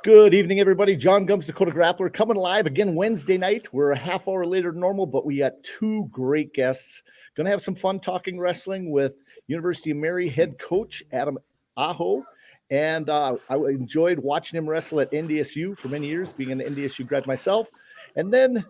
Good evening, everybody. John Gums, Dakota Grappler, coming live again Wednesday night. We're a half hour later than normal, but we got two great guests. Going to have some fun talking wrestling with University of Mary head coach Adam Aho. And I enjoyed watching him wrestle at NDSU for many years, being an NDSU grad myself. And then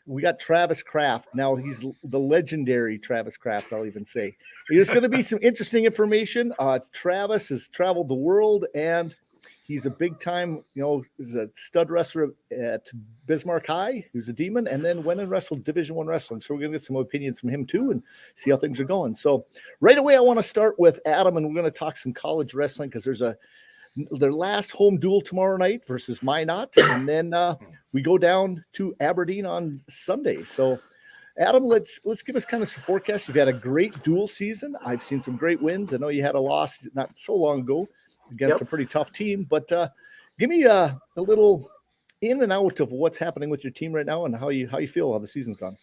we got Travis Kraft. Now he's the legendary Travis Kraft, I'll even say. There's going to be some interesting information. Travis has traveled the world, and he's a big time, he's a stud wrestler at Bismarck High. He was a demon, and then went and wrestled Division I wrestling. So we're going to get some opinions from him too and see how things are going. So right away, I want to start with Adam, and we're going to talk some college wrestling because there's their last home duel tomorrow night versus Minot, and then we go down to Aberdeen on Sunday. So Adam, let's give us kind of some forecast. You've had a great duel season. I've seen some great wins. I know you had a loss not so long ago against a pretty tough team, but give me a little in and out of what's happening with your team right now and how you feel how the season's gone.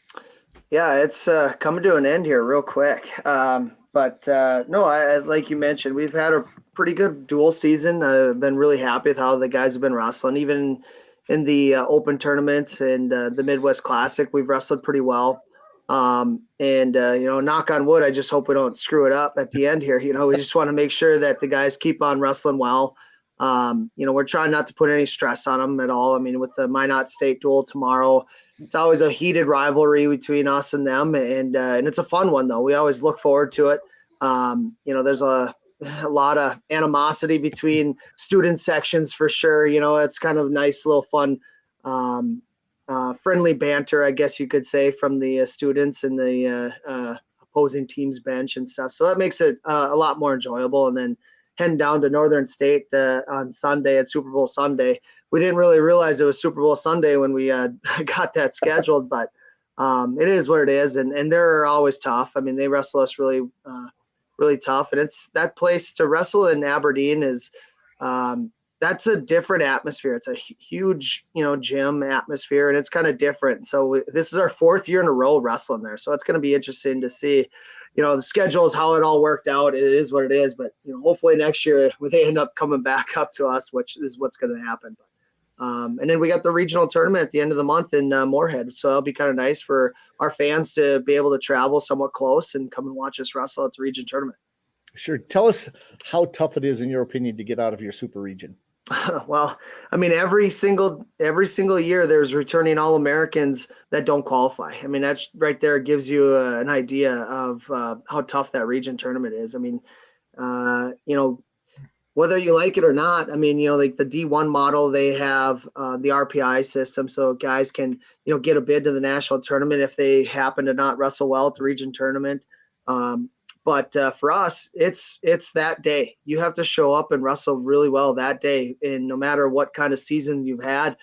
Yeah, it's coming to an end here real quick. But no, like you mentioned, we've had a pretty good dual season. I've been really happy with how the guys have been wrestling, even in the open tournaments and the Midwest Classic. We've wrestled pretty well. Knock on wood, I just hope we don't screw it up at the end here. We just want to make sure that the guys keep on wrestling well. We're trying not to put any stress on them at all. I mean, with the Minot State duel tomorrow, it's always a heated rivalry between us and them. And it's a fun one though. We always look forward to it. There's a lot of animosity between student sections for sure. It's kind of nice little fun, friendly banter, I guess you could say, from the students and the opposing team's bench and stuff. So that makes it a lot more enjoyable. And then heading down to Northern State on Sunday at Super Bowl Sunday. We didn't really realize it was Super Bowl Sunday when we got that scheduled, but it is what it is. And they're always tough. I mean, they wrestle us really, really tough. And it's that place to wrestle in Aberdeen is that's a different atmosphere. It's a huge, gym atmosphere, and it's kind of different. So this is our fourth year in a row wrestling there. So it's going to be interesting to see, the schedules, how it all worked out. It is what it is, but hopefully next year they end up coming back up to us, which is what's going to happen. And then we got the regional tournament at the end of the month in Moorhead. So that'll be kind of nice for our fans to be able to travel somewhat close and come and watch us wrestle at the region tournament. Sure. Tell us how tough it is, in your opinion, to get out of your super region. Well, I mean, every single year there's returning All-Americans that don't qualify. I mean, that's right there gives you an idea of how tough that region tournament is. I mean, whether you like it or not, I mean, like the D1 model, they have the RPI system, so guys can, get a bid to the national tournament if they happen to not wrestle well at the region tournament. But for us, it's that day. You have to show up and wrestle really well that day. And no matter what kind of season you've had,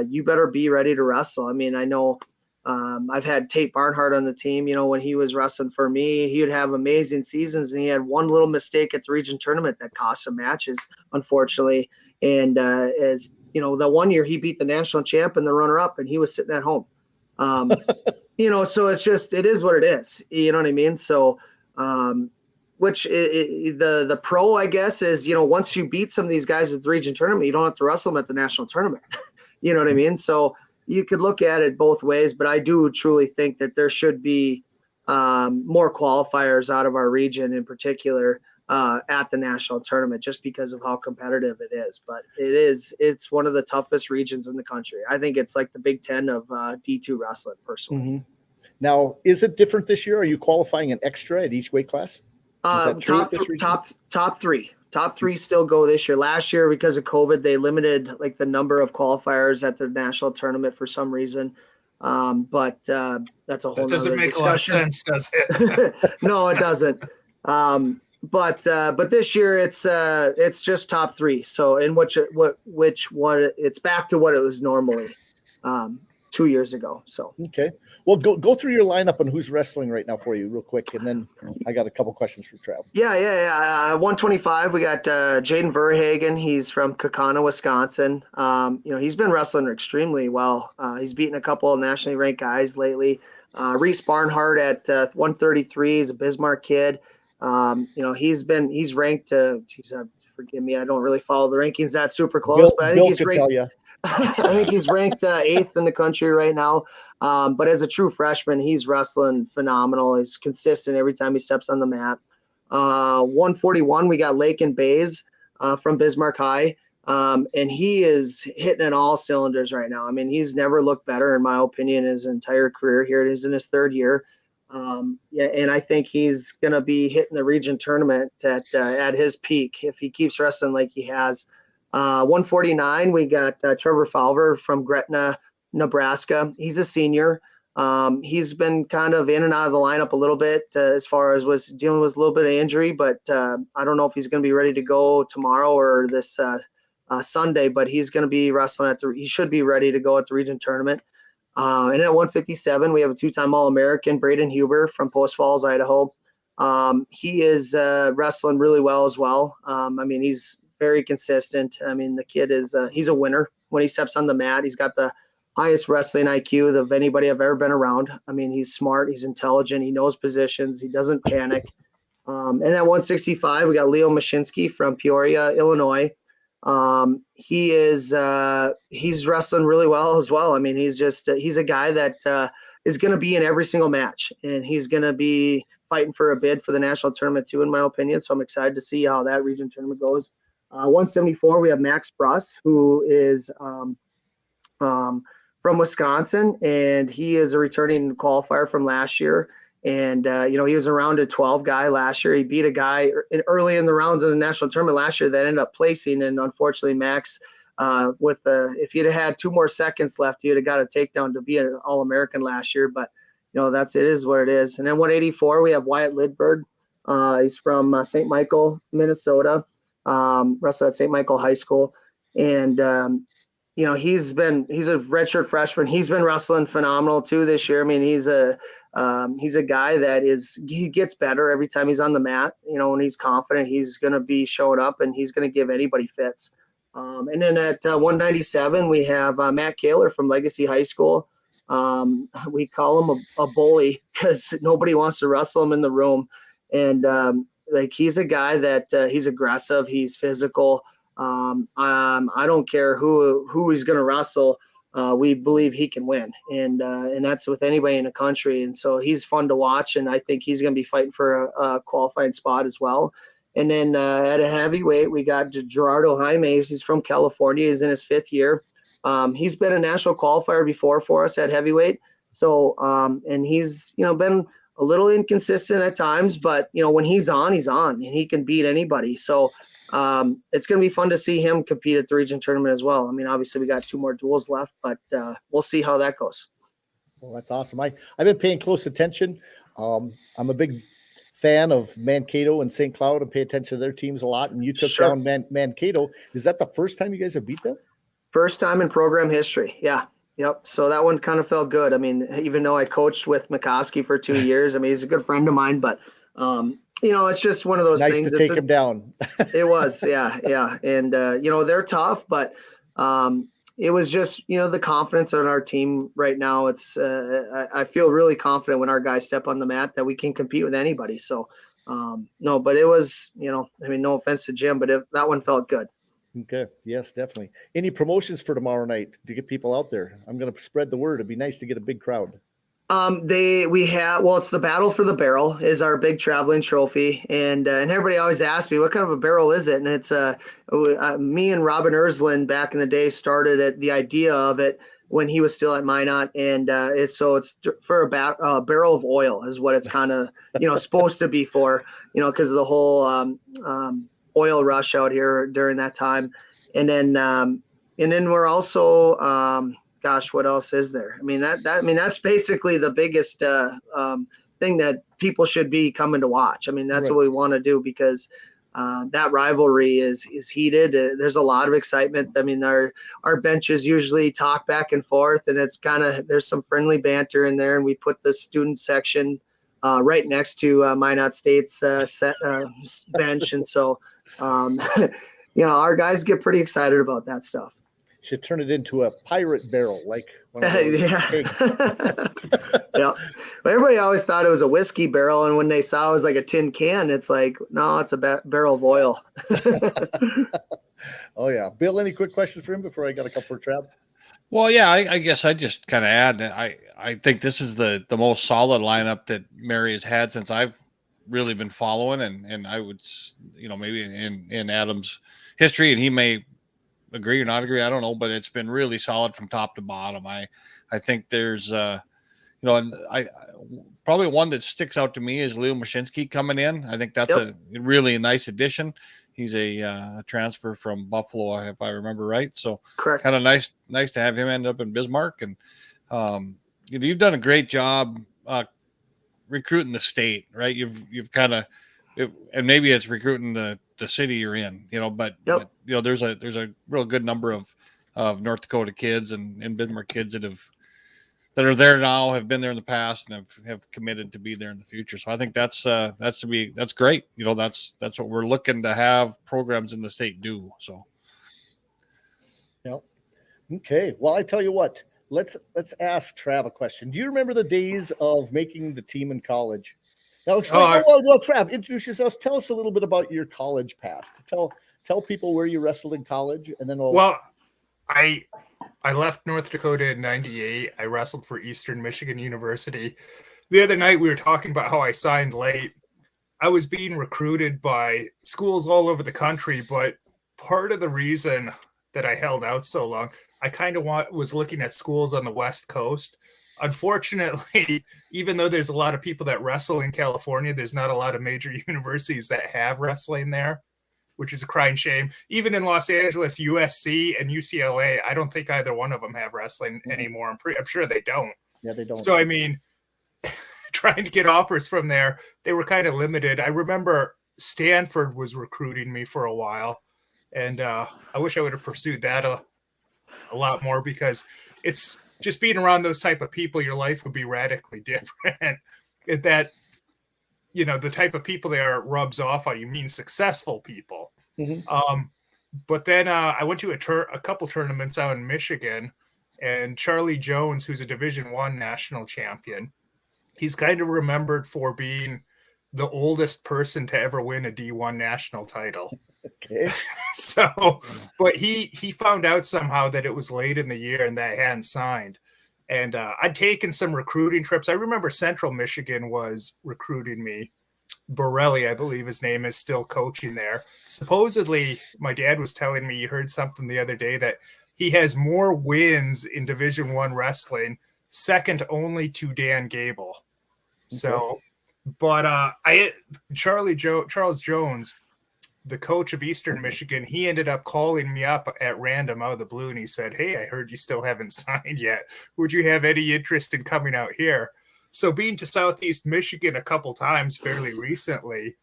you better be ready to wrestle. I mean, I know I've had Tate Barnhart on the team. When he was wrestling for me, he would have amazing seasons. And he had one little mistake at the region tournament that cost him matches, unfortunately. And as the one year he beat the national champ and the runner-up, and he was sitting at home. So it's just, it is what it is. You know what I mean? So the pro, I guess, is, once you beat some of these guys at the region tournament, you don't have to wrestle them at the national tournament. You know what I mean? So you could look at it both ways, but I do truly think that there should be more qualifiers out of our region in particular at the national tournament, just because of how competitive it is. But it's one of the toughest regions in the country. I think it's like the Big Ten of D2 wrestling, personally. Mm-hmm. Now, is it different this year? Are you qualifying an extra at each weight class? Top three still go this year. Last year, because of COVID, they limited like the number of qualifiers at the national tournament for some reason. But that's a whole. That doesn't make discussion. A lot of sense, does it? No, it doesn't. But this year it's just top three. So in which one it's back to what it was normally 2 years ago. So okay. Well, go through your lineup and who's wrestling right now for you real quick, and then I got a couple questions for Trav. Yeah. 125, we got Jayden Verhagen. He's from Kaukauna, Wisconsin. He's been wrestling extremely well. He's beaten a couple of nationally ranked guys lately. Reese Barnhart at 133 is a Bismarck kid. He's ranked. forgive me. I don't really follow the rankings that super close, but I think he's ranked. I think he's ranked 8th in the country right now. But as a true freshman, he's wrestling phenomenal. He's consistent every time he steps on the mat. 141, we got Lakin Bays from Bismarck High. And he is hitting at all cylinders right now. I mean, he's never looked better, in my opinion, his entire career. Here it is in his 3rd year. And I think he's going to be hitting the region tournament at his peak if he keeps wrestling like he has. 149, we got Trevor Fowler from Gretna, Nebraska. He's a senior. He's been kind of in and out of the lineup a little bit as far as was dealing with a little bit of injury, but I don't know if he's going to be ready to go tomorrow or this Sunday, but he's going to be wrestling he should be ready to go at the region tournament. And at 157, we have a 2-time All-American, Braden Huber from Post Falls, Idaho. He is wrestling really well as well. I mean, he's very consistent. I mean, the kid is he's a winner when he steps on the mat. He's got the highest wrestling IQ of anybody I've ever been around. I mean, he's smart, he's intelligent, he knows positions, he doesn't panic. And at 165, we got Leo Mashinsky from Peoria, Illinois. He's wrestling really well as well. I mean, he's a guy that is going to be in every single match, and he's going to be fighting for a bid for the national tournament too, in my opinion. So I'm excited to see how that region tournament goes. 174, we have Max Bruss, who is from Wisconsin, and he is a returning qualifier from last year. And, he was a round of 12 guy last year. He beat a guy early in the rounds of the national tournament last year that ended up placing. And unfortunately, Max, if he'd have had 2 more seconds left, he would have got a takedown to be an All-American last year. But, it is what it is. And then 184, we have Wyatt Lidberg. He's from St. Michael, Minnesota, wrestled at St. Michael High School. And, he's a redshirt freshman. He's been wrestling phenomenal too this year. I mean, he's a guy that he gets better every time he's on the mat. When he's confident, he's going to be showing up and he's going to give anybody fits. And then at 197, we have Matt Kaler from Legacy High School. We call him a bully because nobody wants to wrestle him in the room. And he's a guy that he's aggressive. He's physical. I don't care who he's going to wrestle. We believe he can win, and that's with anybody in the country. And so he's fun to watch, and I think he's going to be fighting for a qualifying spot as well. And then at a heavyweight, we got Gerardo Jaime. He's from California. He's in his 5th year. He's been a national qualifier before for us at heavyweight. So and he's been a little inconsistent at times, but when he's on, and he can beat anybody. So it's going to be fun to see him compete at the region tournament as well. I mean, obviously we got 2 more duels left, but we'll see how that goes. Well, that's awesome. I've been paying close attention. I'm a big fan of Mankato and St. Cloud and pay attention to their teams a lot. And you took down Mankato. Is that the first time you guys have beat them? First time in program history. Yeah. Yep. So that one kind of felt good. I mean, even though I coached with McCoskey for 2 years, I mean, he's a good friend of mine, but it's just one of those things. Nice to take him down. It was, yeah. And, they're tough, but it was just, the confidence in our team right now. It's I feel really confident when our guys step on the mat that we can compete with anybody. So, no, but it was, no offense to Jim, but that one felt good. Okay. Yes, definitely. Any promotions for tomorrow night to get people out there? I'm going to spread the word. It'd be nice to get a big crowd. It's the Battle for the Barrel is our big traveling trophy. And everybody always asks me, what kind of a barrel is it? And it's me and Robin Ersland back in the day started at the idea of it when he was still at Minot. And it's for a barrel of oil is what it's kind of, supposed to be for, because of the whole oil rush out here during that time. And then we're also, what else is there? I mean, that's basically the biggest thing that people should be coming to watch. I mean, that's right. What we want to do because that rivalry is heated. There's a lot of excitement. I mean, our benches usually talk back and forth, and it's there's some friendly banter in there. And we put the student section right next to Minot State's bench, and so our guys get pretty excited about that stuff. should turn it into a pirate barrel, like one of those pigs. Yeah. Well, everybody always thought it was a whiskey barrel, and when they saw it was like a tin can, it's like, no, it's a barrel of oil. Oh yeah, Bill. Any quick questions for him before I got a couple for Trav? Well, yeah, I guess I just kind of add that I think this is the most solid lineup that Mary has had since I've really been following, and I would, maybe in Adam's history, and he may agree or not agree, I don't know, but it's been really solid from top to bottom. I think there's and I probably one that sticks out to me is Leo Mashinsky coming in. I think that's a really nice addition. He's a transfer from Buffalo, if I remember right. So correct. Kind of nice to have him end up in Bismarck. And you've done a great job recruiting the state, right? You've kind of, and maybe it's recruiting the city you're in, but there's a real good number of North Dakota kids and Bismarck kids that are there now, have been there in the past, and have committed to be there in the future. So I think that's great. That's what we're looking to have programs in the state do. So. Yep. Okay. Well, I tell you what, let's ask Trav a question. Do you remember the days of making the team in college? Now, explain. Well, Trav, introduce yourself. Tell us a little bit about your college past. Tell people where you wrestled in college, and then I left North Dakota in '98. I wrestled for Eastern Michigan University. The other night we were talking about how I signed late. I was being recruited by schools all over the country, but part of the reason that I held out so long, I kind of was looking at schools on the West Coast. Unfortunately, even though there's a lot of people that wrestle in California, there's not a lot of major universities that have wrestling there, which is a crying shame. Even in Los Angeles, USC and UCLA, I don't think either one of them have wrestling anymore. I'm sure they don't. Yeah, they don't. So, I mean, trying to get offers from there, they were kind of limited. I remember Stanford was recruiting me for a while, and I wish I would have pursued that a lot more, because it's just being around those type of people, your life would be radically different. That the type of people they are rubs off on you, mean successful people. Mm-hmm. But then I went to a couple tournaments out in Michigan, and Charlie Jones, who's a Division I national champion, he's kind of remembered for being the oldest person to ever win a D1 national title. Okay. So, but he found out somehow that it was late in the year and that I hadn't signed. And I'd taken some recruiting trips. I remember Central Michigan was recruiting me. Borelli, I believe his name is, still coaching there. Supposedly, my dad was telling me, he heard something the other day, that he has more wins in Division I wrestling, second only to Dan Gable. Okay. So, but Charles Jones, the coach of Eastern Michigan, he ended up calling me up at random out of the blue, and he said, "Hey, I heard you still haven't signed yet. Would you have any interest in coming out here?" So, being to Southeast Michigan a couple times fairly recently,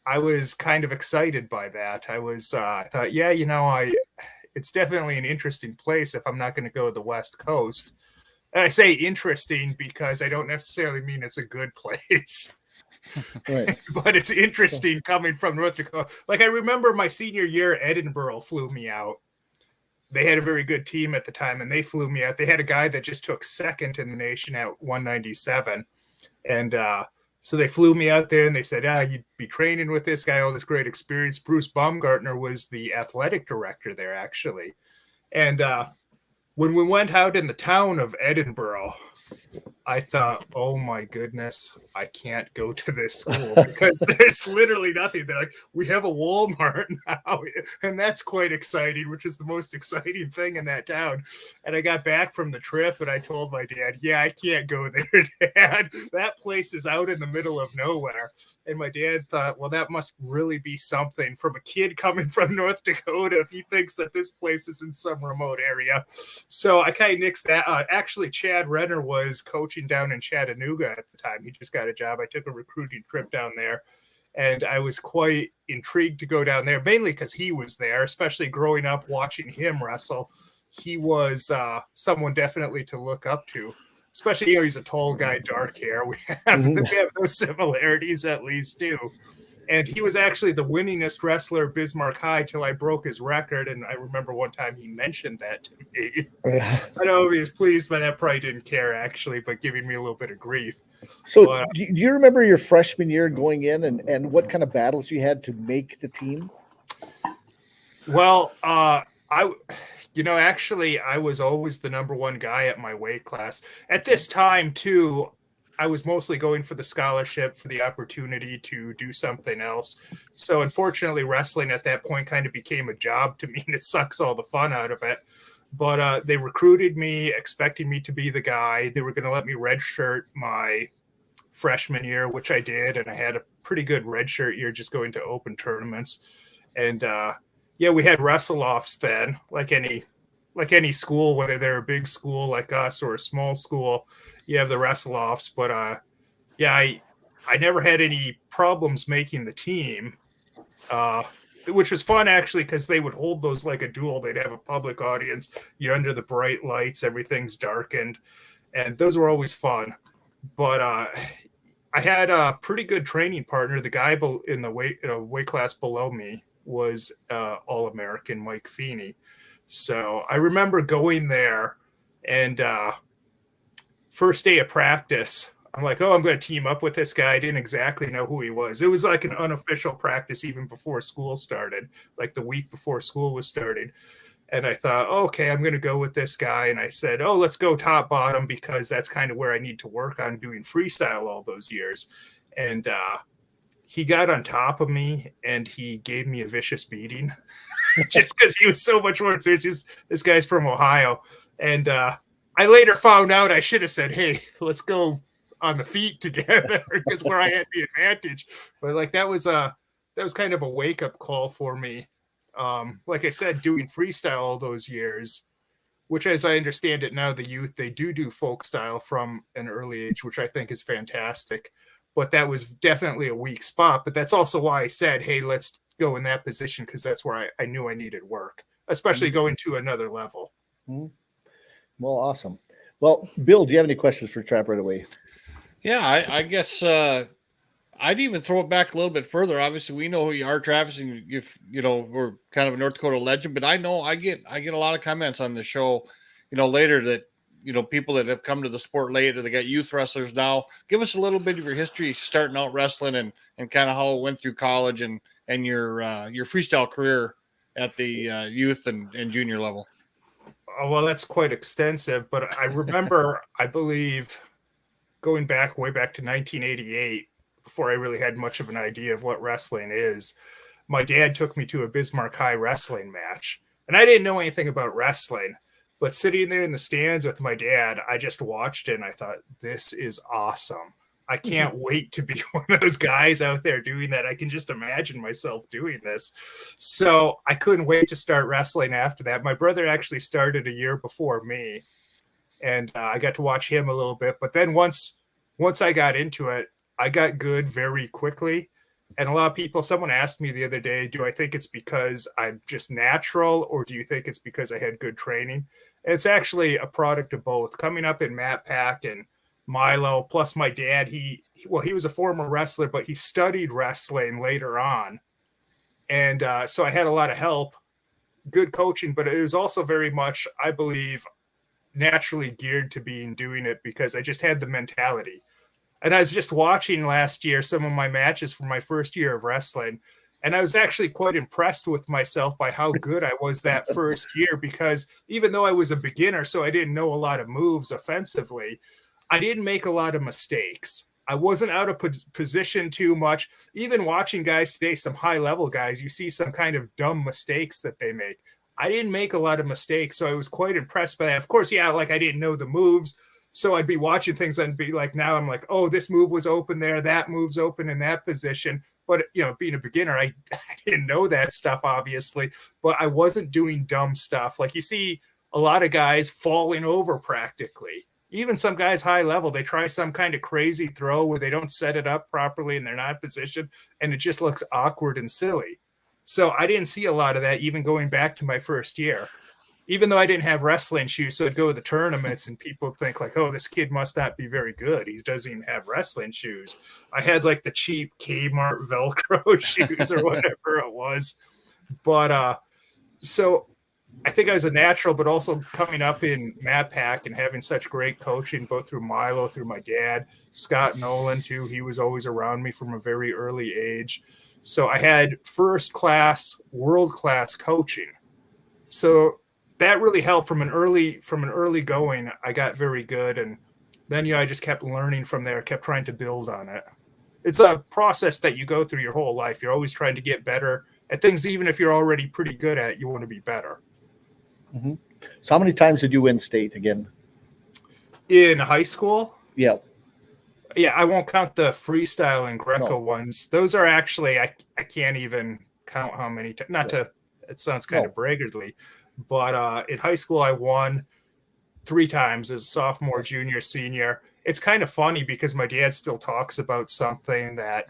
I was kind of excited by that. I thought, yeah, it's definitely an interesting place if I'm not going to go to the West Coast. And I say interesting because I don't necessarily mean it's a good place. Right. But it's interesting coming from North Dakota. Like, I remember my senior year, Edinburgh flew me out. They had a very good team at the time, and they flew me out. They had a guy that just took second in the nation at 197. And so they flew me out there, and they said, you'd be training with this guy, all this great experience. Bruce Baumgartner was the athletic director there, actually. And when we went out in the town of Edinburgh, I thought, oh my goodness, I can't go to this school because there's literally nothing. They're like, we have a Walmart now, and that's quite exciting, which is the most exciting thing in that town. And I got back from the trip, and I told my dad, yeah, I can't go there, Dad. That place is out in the middle of nowhere. And my dad thought, well, that must really be something from a kid coming from North Dakota if he thinks that this place is in some remote area. So I kind of nixed that. Actually, Chad Renner was coaching down in Chattanooga at the time. He just got a job. I took a recruiting trip down there, and I was quite intrigued to go down there, mainly because he was there, especially growing up watching him wrestle. He was someone definitely to look up to, especially, he's a tall guy, dark hair. We have those similarities at least too. And he was actually the winningest wrestler at Bismarck High till I broke his record. And I remember one time he mentioned that to me. I know he was pleased, but that probably didn't care actually, but giving me a little bit of grief. So But, do you remember your freshman year going in and what kind of battles you had to make the team? well, actually, I was always the number one guy at my weight class. At this time, too, I was mostly going for the scholarship, for the opportunity to do something else. So unfortunately, wrestling at that point kind of became a job to me, and it sucks all the fun out of it. But they recruited me, expecting me to be the guy. They were going to let me redshirt my freshman year, which I did, and I had a pretty good redshirt year just going to open tournaments. And we had wrestle-offs then, like any school, whether they're a big school like us or a small school, you have the wrestle-offs. But I never had any problems making the team, which was fun actually, because they would hold those like a duel. They'd have a public audience. You're under the bright lights, everything's darkened, and those were always fun. But I had a pretty good training partner. The guy in the weight class below me was All-American Mike Feeney. So I remember going there, and first day of practice, I'm like, I'm going to team up with this guy. I didn't exactly know who he was. It was like an unofficial practice even before school started, like the week before school was starting. And I thought, okay, I'm going to go with this guy. And I said, let's go top bottom, because that's kind of where I need to work on doing freestyle all those years. And he got on top of me and he gave me a vicious beating just because he was so much more serious. This guy's from Ohio. And I later found out I should have said, hey, let's go on the feet together, because where I had the advantage. But like that was kind of a wake-up call for me. Like I said, doing freestyle all those years, which, as I understand it now, the youth, they do folk style from an early age, which I think is fantastic. But that was definitely a weak spot. But that's also why I said, hey, let's go in that position, because that's where I knew I needed work, especially going to another level. Mm-hmm. Well, awesome. Well, Bill, do you have any questions for Trap right away? Yeah, I guess I'd even throw it back a little bit further. Obviously, we know who you are, Travis, and we're kind of a North Dakota legend. But I know I get a lot of comments on the show, later that people that have come to the sport later, they got youth wrestlers now. Give us a little bit of your history starting out wrestling and kind of how it went through college and your freestyle career at the youth and junior level. Oh, well, that's quite extensive, but I remember, I believe, going way back to 1988, before I really had much of an idea of what wrestling is, my dad took me to a Bismarck High wrestling match. And I didn't know anything about wrestling, but sitting there in the stands with my dad, I just watched it and I thought, this is awesome. I can't wait to be one of those guys out there doing that. I can just imagine myself doing this. So I couldn't wait to start wrestling after that. My brother actually started a year before me, and I got to watch him a little bit. But then once I got into it, I got good very quickly. And a lot of people, someone asked me the other day, do I think it's because I'm just natural, or do you think it's because I had good training? And it's actually a product of both. Coming up in Matt Pack and Milo, plus my dad, he was a former wrestler, but he studied wrestling later on. And so I had a lot of help, good coaching, but it was also very much, I believe, naturally geared to doing it, because I just had the mentality. And I was just watching last year some of my matches from my first year of wrestling, and I was actually quite impressed with myself by how good I was that first year, because even though I was a beginner, so I didn't know a lot of moves offensively, I didn't make a lot of mistakes. I wasn't out of position too much. Even watching guys today, some high-level guys, you see some kind of dumb mistakes that they make. I didn't make a lot of mistakes, so I was quite impressed by that. Of course, like I didn't know the moves, so I'd be watching things and be like, now I'm like, oh, this move was open there, that move's open in that position. But, being a beginner, I didn't know that stuff, obviously, but I wasn't doing dumb stuff. Like you see a lot of guys falling over practically. Even some guys high level, they try some kind of crazy throw where they don't set it up properly and they're not in position, and it just looks awkward and silly. So I didn't see a lot of that even going back to my first year. even though I didn't have wrestling shoes, so I'd go to the tournaments and people would think like, oh, this kid must not be very good. He doesn't even have wrestling shoes. I had like the cheap Kmart Velcro shoes or whatever it was. But so I think I was a natural, but also coming up in MAPAC and having such great coaching, both through Milo, through my dad, Scott Nolan too. He was always around me from a very early age. So I had first class, world class coaching. So that really helped from an early going. I got very good. And then, I just kept learning from there, kept trying to build on it. It's a process that you go through your whole life. You're always trying to get better at things. Even if you're already pretty good at it, you want to be better. Mm-hmm. So how many times did you win state again? In high school? Yeah. Yeah, I won't count the freestyle and Greco ones. Those are actually, I can't even count how many times. Not to, it sounds kind of braggartly, but in high school I won 3 times as sophomore, junior, senior. It's kind of funny because my dad still talks about something that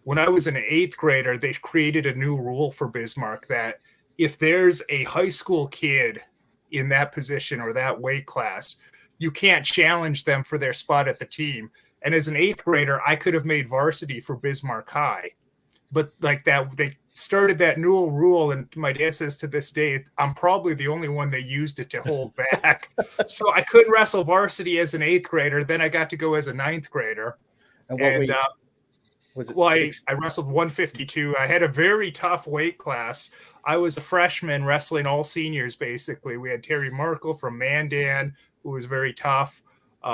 when I was an 8th grader, they created a new rule for Bismarck that if there's a high school kid in that position or that weight class, you can't challenge them for their spot at the team. And as an 8th grader, I could have made varsity for Bismarck High. But like that, they started that new rule. And my dad says to this day, I'm probably the only one they used it to hold back. So I couldn't wrestle varsity as an 8th grader. Then I got to go as a 9th grader. And what weight? Was it? Well, I wrestled 152. I had a very tough weight class. I was a freshman wrestling all seniors, basically. We had Terry Merkel from Mandan, who was very tough.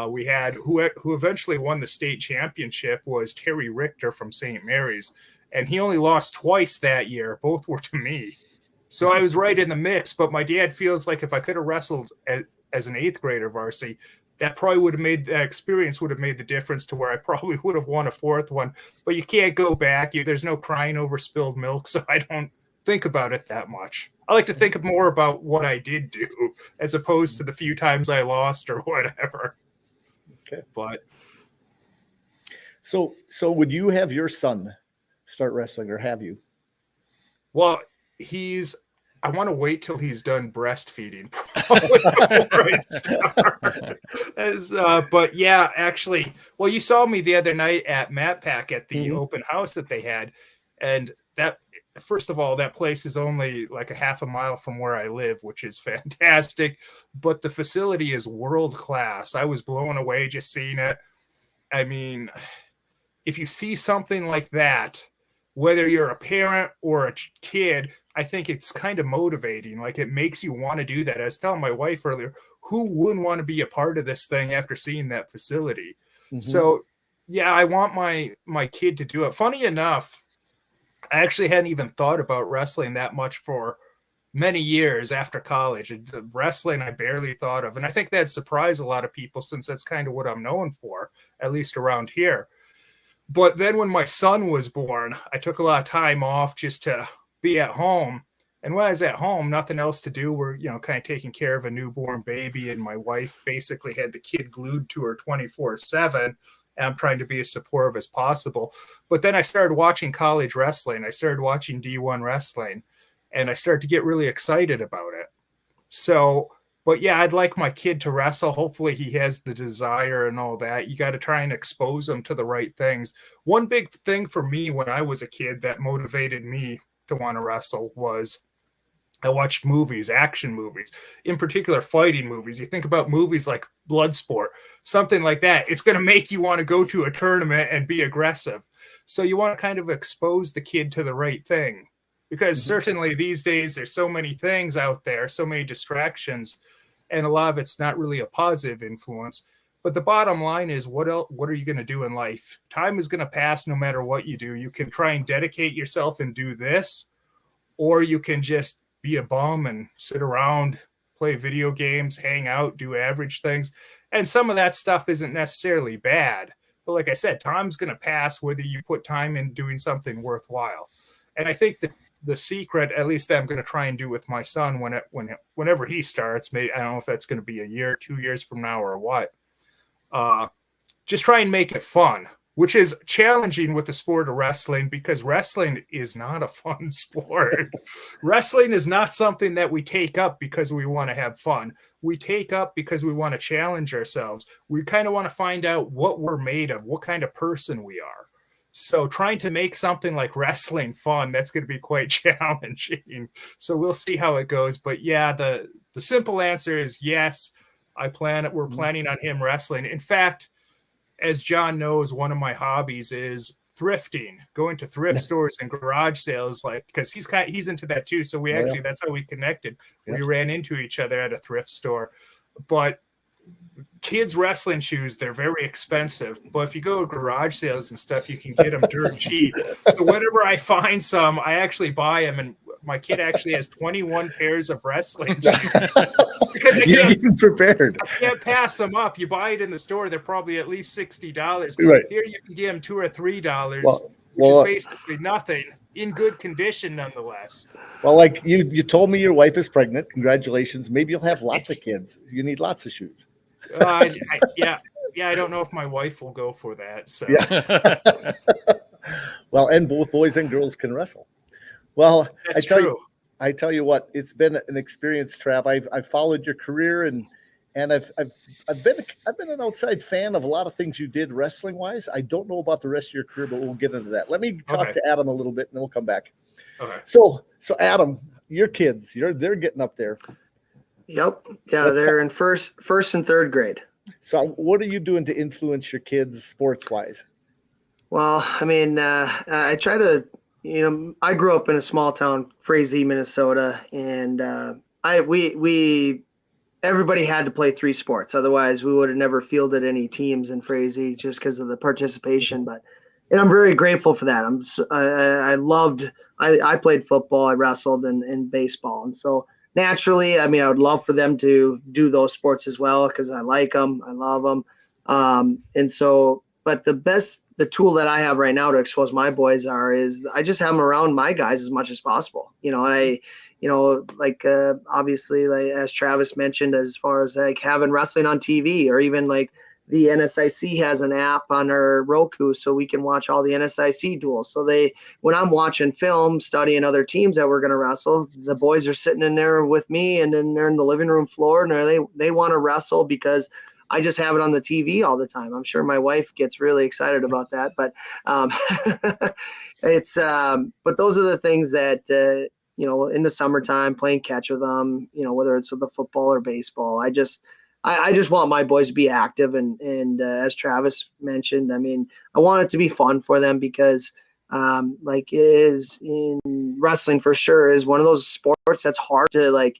We had who eventually won the state championship was Terry Richter from St. Mary's, and he only lost twice that year. Both were to me. So I was right in the mix, but my dad feels like if I could have wrestled as an 8th grader varsity, that probably would have made that experience would have made the difference to where I probably would have won a 4th one. But you can't go back. There's no crying over spilled milk, so I don't think about it that much. I like to think more about what I did do as opposed to the few times I lost or whatever. Okay. But so would you have your son start wrestling, or have you? Well, I want to wait till he's done breastfeeding probably before I start. But yeah, actually, well, you saw me the other night at MAPAC at the open house that they had. And that, first of all, that place is only like a half a mile from where I live, which is fantastic. But the facility is world class. I was blown away just seeing it. I mean, if you see something like that, whether you're a parent or a kid, I think it's kind of motivating. Like it makes you want to do that. I was telling my wife earlier, who wouldn't want to be a part of this thing after seeing that facility? Mm-hmm. So yeah, I want my kid to do it. Funny enough, I actually hadn't even thought about wrestling that much for many years after college. Wrestling, I barely thought of. And I think that surprised a lot of people since that's kind of what I'm known for, at least around here. But then when my son was born, I took a lot of time off just to be at home. And when I was at home, nothing else to do. We're, kind of taking care of a newborn baby. And my wife basically had the kid glued to her 24/7. And I'm trying to be as supportive as possible. But then I started watching college wrestling. I started watching D1 wrestling. And I started to get really excited about it. So, but yeah, I'd like my kid to wrestle. Hopefully he has the desire and all that. You got to try and expose him to the right things. One big thing for me when I was a kid that motivated me to want to wrestle was I watched movies, action movies, in particular fighting movies. You think about movies like Bloodsport, something like that. It's going to make you want to go to a tournament and be aggressive. So you want to kind of expose the kid to the right thing. Because certainly these days there's so many things out there, so many distractions, and a lot of it's not really a positive influence. But the bottom line is, what are you going to do in life? Time is going to pass no matter what you do. You can try and dedicate yourself and do this, or you can just be a bum and sit around, play video games, hang out, do average things. And some of that stuff isn't necessarily bad. But like I said, time's going to pass whether you put time in doing something worthwhile. And I think that the secret, at least that I'm going to try and do with my son whenever he starts, maybe I don't know if that's going to be a year, 2 years from now or what. Just try and make it fun. which is challenging with the sport of wrestling because wrestling is not a fun sport. Wrestling is not something that we take up because we want to have fun. We take up because we want to challenge ourselves. We kind of want to find out what we're made of, what kind of person we are. So trying to make something like wrestling fun, that's going to be quite challenging. So we'll see how it goes. But yeah, the simple answer is yes. We're planning on him wrestling. In fact, as Jon knows, one of my hobbies is thrifting, going to thrift stores and garage sales, like, because he's into that too. So that's how we connected. We ran into each other at a thrift store. But kids' wrestling shoes, they're very expensive. But if you go to garage sales and stuff, you can get them dirt cheap. So whenever I find some, I actually buy them. And my kid actually has 21 pairs of wrestling shoes. Because you're getting prepared. I can't pass them up. You buy it in the store, they're probably at least $60. Right. Here you can get them $2 or $3, which is basically nothing, in good condition nonetheless. Well, like you told me your wife is pregnant. Congratulations. Maybe you'll have lots of kids. You need lots of shoes. Yeah, I don't know if my wife will go for that. So yeah. Well, and both boys and girls can wrestle. Well, that's true. I tell you what, it's been an experience, Trav. I've followed your career and I've been an outside fan of a lot of things you did wrestling wise. I don't know about the rest of your career, but we'll get into that. Let me talk to Adam a little bit, and then we'll come back. Okay. So Adam, your kids, they're getting up there. Yep. Yeah, they're in first and third grade. So what are you doing to influence your kids sports wise? Well, I mean, I try to. I grew up in a small town, Frazee, Minnesota, and everybody had to play 3 sports. Otherwise, we would have never fielded any teams in Frazee just because of the participation. And I'm very grateful for that. I played football, I wrestled, and baseball. And so naturally, I mean, I would love for them to do those sports as well because I like them, I love them. But the tool that I have right now to expose my boys is I just have them around my guys as much as possible. Obviously, like as Travis mentioned, as far as like having wrestling on TV, or even like the NSIC has an app on our Roku so we can watch all the NSIC duels. So when I'm watching film, studying other teams that we're going to wrestle, the boys are sitting in there with me, and then they're in the living room floor, and they want to wrestle because I just have it on the TV all the time. I'm sure my wife gets really excited about that, but but those are the things that, in the summertime, playing catch with them, whether it's with the football or baseball, I just want my boys to be active. And as Travis mentioned, I mean, I want it to be fun for them because like it is in wrestling for sure is one of those sports that's hard to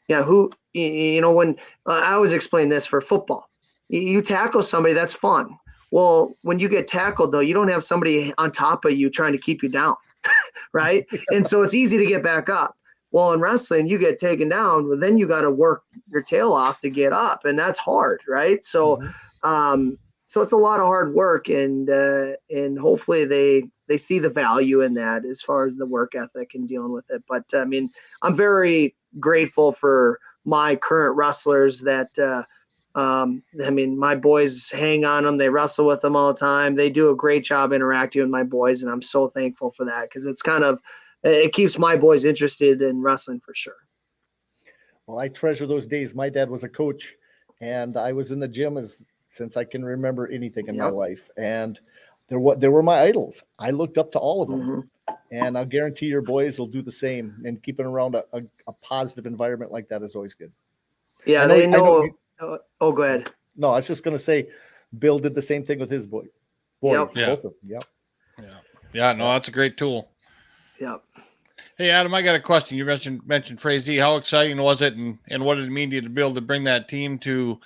when I always explain this for football, you tackle somebody, that's fun. Well, when you get tackled though, you don't have somebody on top of you trying to keep you down. Right. And so it's easy to get back up. Well, in wrestling, you get taken down, but then you got to work your tail off to get up, and that's hard. Right. So, so it's a lot of hard work, and hopefully they see the value in that as far as the work ethic and dealing with it. But I mean, I'm very grateful for my current wrestlers that, I mean, my boys hang on them. They wrestle with them all the time. They do a great job interacting with my boys, and I'm so thankful for that because it keeps my boys interested in wrestling for sure. Well, I treasure those days. My dad was a coach, and I was in the gym since I can remember anything in my life. And they were my idols. I looked up to all of them, and I'll guarantee your boys will do the same. And keeping around a positive environment like that is always good. Yeah, they know. Go ahead. No, I was just going to say, Bill did the same thing with his boys. Both of them. Yep. Yeah. No, that's a great tool. Yep. Hey, Adam, I got a question. You mentioned Frazee. How exciting was it, and what did it mean to you to be able to bring that team to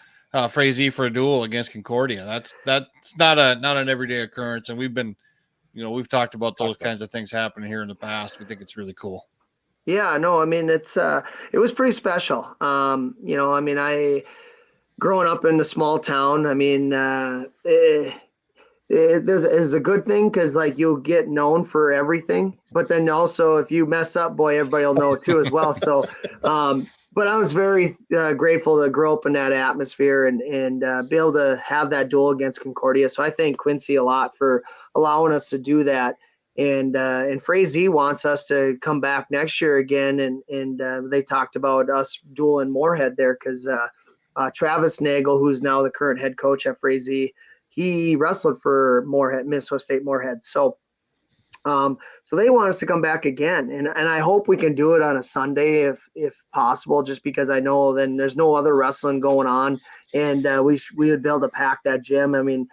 Frazee for a duel against Concordia? That's not an everyday occurrence, and we've talked about those kinds of things happening here in the past. We think it's really cool. Yeah, no, I mean it was pretty special. I mean, growing up in a small town, I mean, there's a good thing because like you'll get known for everything, but then also if you mess up, boy, everybody will know too as well. So, but but I was very grateful to grow up in that atmosphere and be able to have that duel against Concordia. So I thank Quincy a lot for allowing us to do that. And Frazee wants us to come back next year again. And they talked about us dueling Moorhead there because Travis Nagel, who's now the current head coach at Frazee, he wrestled for Moorhead, Minnesota State Moorhead. So they want us to come back again, and I hope we can do it on a Sunday if possible, just because I know then there's no other wrestling going on, and we would be able to pack that gym. I mean,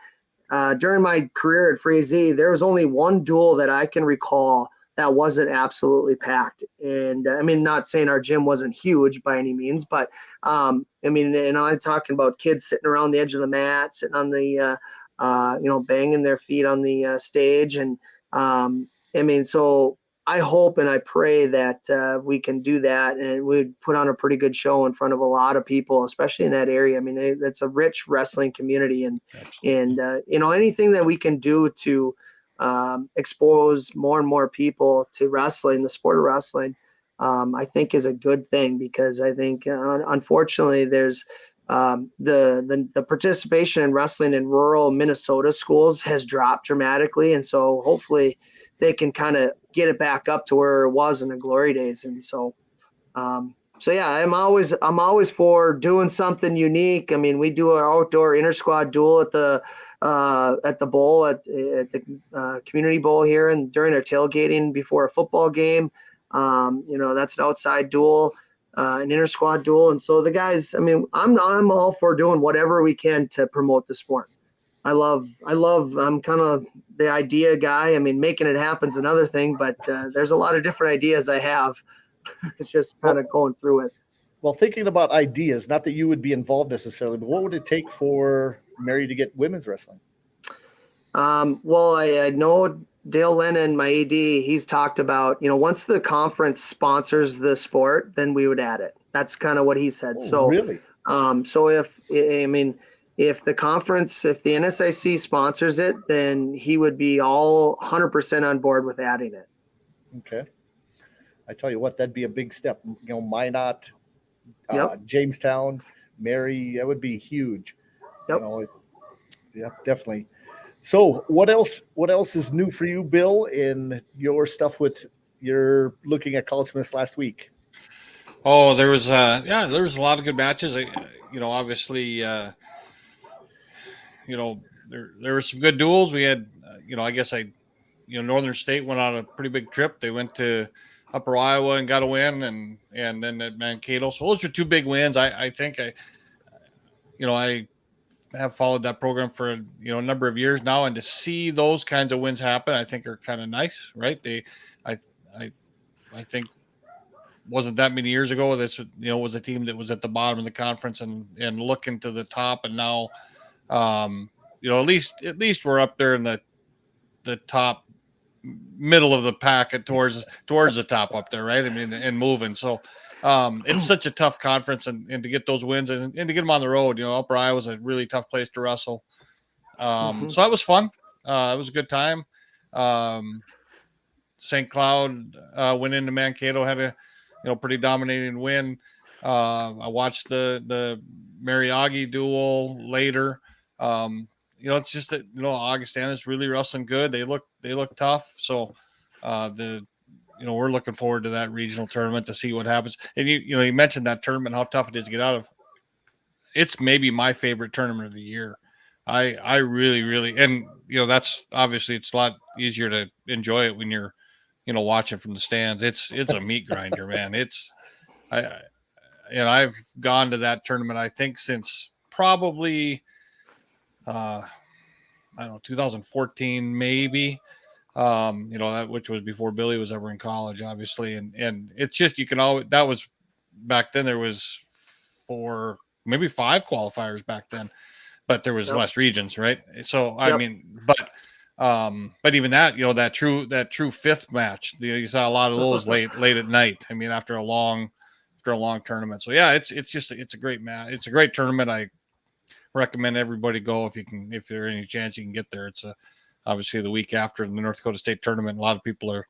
during my career at Frazee, there was only one duel that I can recall that wasn't absolutely packed. And I mean, not saying our gym wasn't huge by any means, but I mean, and I'm talking about kids sitting around the edge of the mat, sitting on the banging their feet on the stage. And I mean, so I hope and I pray that we can do that and we put on a pretty good show in front of a lot of people, especially in that area. I mean, it's a rich wrestling community, and anything that we can do to expose more and more people to wrestling, the sport of wrestling, I think is a good thing, because I think unfortunately there's the participation in wrestling in rural Minnesota schools has dropped dramatically, and so hopefully they can kind of get it back up to where it was in the glory days. And so yeah, I'm always for doing something unique. I mean, we do our outdoor inter squad duel at the bowl at the community bowl here, and during our tailgating before a football game. That's an outside duel, an inter squad duel. And so the guys, I mean, I'm all for doing whatever we can to promote the sport. I'm kind of the idea guy. I mean, making it happen is another thing, but there's a lot of different ideas I have. It's just kind of going through it. Well, thinking about ideas, not that you would be involved necessarily, but what would it take for Mary to get women's wrestling? Well, I know Dale Lennon, my AD, he's talked about, once the conference sponsors the sport, then we would add it. That's kind of what he said. Oh, so really? So if the conference, if the NSIC sponsors it, then he would be all 100% on board with adding it. Okay. I tell you what, that'd be a big step. Minot, Yep. Jamestown, Mary, that would be huge. Yep. Yeah, definitely. So what else is new for you, Bill, in your stuff with you're looking at College Miss last week? Oh, there was a lot of good matches. Obviously, there were some good duels. We had, Northern State went on a pretty big trip. They went to Upper Iowa and got a win, and then at Mankato. So those are two big wins. I think I have followed that program for a number of years now, and to see those kinds of wins happen, I think are kind of nice, right? I think wasn't that many years ago. This was a team that was at the bottom of the conference and looking to the top, and now at least we're up there in the top middle of the packet towards the top up there, right? I mean, and moving. So it's such a tough conference, and to get those wins and to get them on the road, Upper Iowa was a really tough place to wrestle. So that was fun. It was a good time. St. Cloud went into Mankato, had a pretty dominating win. I watched the Mariagi duel later. It's just that Augustana's really wrestling good. They look tough. So we're looking forward to that regional tournament to see what happens. And you mentioned that tournament, how tough it is to get out of. It's maybe my favorite tournament of the year. I really, really, and that's obviously it's a lot easier to enjoy it when you're watching from the stands. It's a meat grinder, man. I've gone to that tournament, I think, since probably 2014 maybe, which was before Billy was ever in college, obviously. And it's just, that was back then. There was maybe 5 qualifiers back then, but there was less regions, right? So I mean, but even that, that true fifth match, you saw a lot of those late at night. I mean, after a long tournament. So yeah, it's a great match. It's a great tournament. I recommend everybody go if there's any chance you can get there. It's obviously the week after the North Dakota State tournament. A lot of people are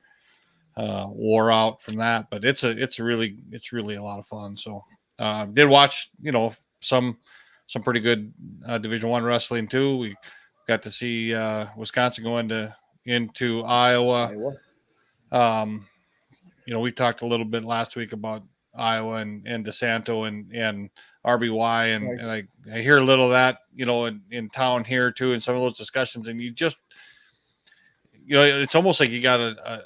wore out from that, but it's really a lot of fun. So Did watch, some pretty good Division I wrestling too. We got to see Wisconsin go into Iowa. We talked a little bit last week about Iowa and DeSanto and RBY, and, Nice. and I hear a little of that, in town here too, in some of those discussions, and you just, it's almost like you got a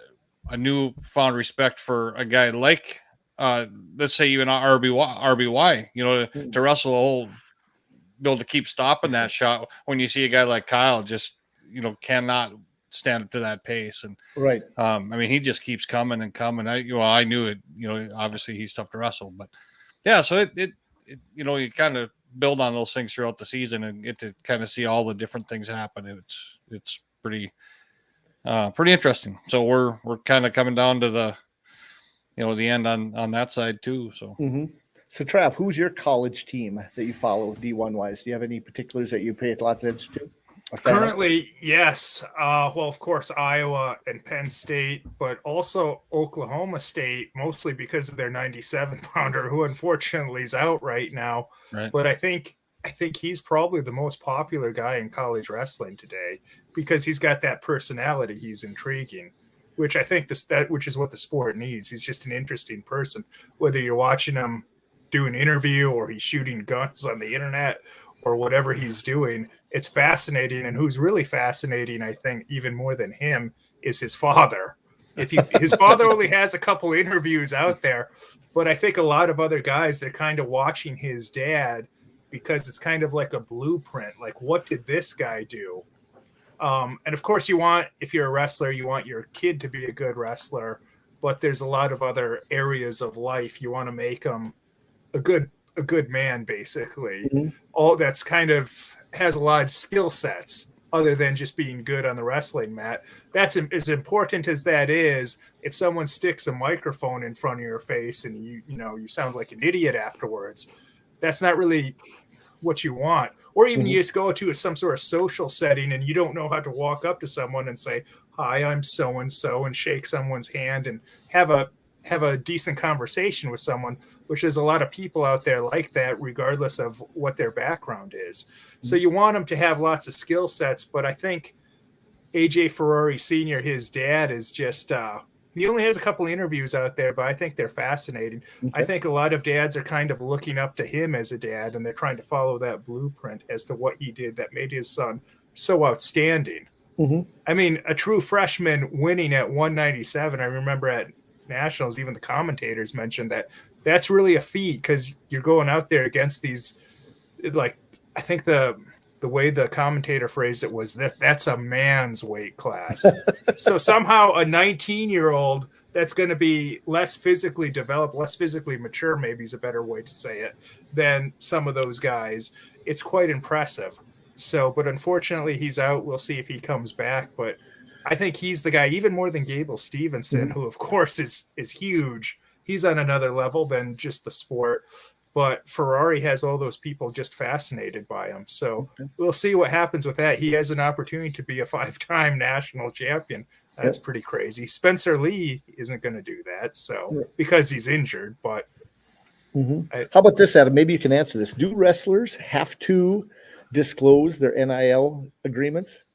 newfound respect for a guy like, let's say even RBY, to wrestle a whole, be able to keep stopping that shot when you see a guy like Kyle just, cannot stand up to that pace. And right. He just keeps coming and coming. I knew it, obviously he's tough to wrestle, but yeah, so it you kind of build on those things throughout the season and get to kind of see all the different things happen. It's pretty interesting. So we're kind of coming down to the end on that side too. So So Trav, who's your college team that you follow D1 wise? Do you have any particulars that you pay lots of attention to? Currently, yes. Well, of course, Iowa and Penn State, but also Oklahoma State, mostly because of their 97-pounder, who unfortunately is out right now. Right. But I think he's probably the most popular guy in college wrestling today because he's got that personality. He's intriguing, which I think which is what the sport needs. He's just an interesting person, whether you're watching him do an interview or he's shooting guns on the internet or whatever he's doing. It's fascinating. And who's really fascinating, I think, even more than him, is his father. His father only has a couple interviews out there, but I think a lot of other guys, they're kind of watching his dad because it's kind of like a blueprint. Like, what did this guy do? And of course, if you're a wrestler, you want your kid to be a good wrestler, but there's a lot of other areas of life. You want to make them a good man, basically. All that's kind of has a lot of skill sets other than just being good on the wrestling mat. That's as important as that is. If someone sticks a microphone in front of your face and you sound like an idiot afterwards, that's not really what you want. Or even you just go to some sort of social setting and you don't know how to walk up to someone and say, "Hi, I'm so and so," and shake someone's hand and have a decent conversation with someone, which is a lot of people out there like that, regardless of what their background is. So you want them to have lots of skill sets, but I think AJ Ferrari Sr., his dad, is just, he only has a couple of interviews out there, but I think they're fascinating. I think a lot of dads are kind of looking up to him as a dad, and they're trying to follow that blueprint as to what he did that made his son so outstanding. A true freshman winning at 197, I remember at Nationals, even the commentators mentioned that's really a feat because you're going out there against these, like, I think the way the commentator phrased it was that's a man's weight class. So somehow a 19-year-old that's going to be less physically developed, less physically mature, maybe is a better way to say it, than some of those guys. It's quite impressive. So, but unfortunately he's out. We'll see if he comes back, but I think he's the guy, even more than Gable Stevenson, who, of course, is huge. He's on another level than just the sport. But Ferrari has all those people just fascinated by him. So we'll see what happens with that. He has an opportunity to be a 5-time national champion. That's pretty crazy. Spencer Lee isn't going to do that, because he's injured. But how about this, Adam? Maybe you can answer this. Do wrestlers have to disclose their NIL agreements?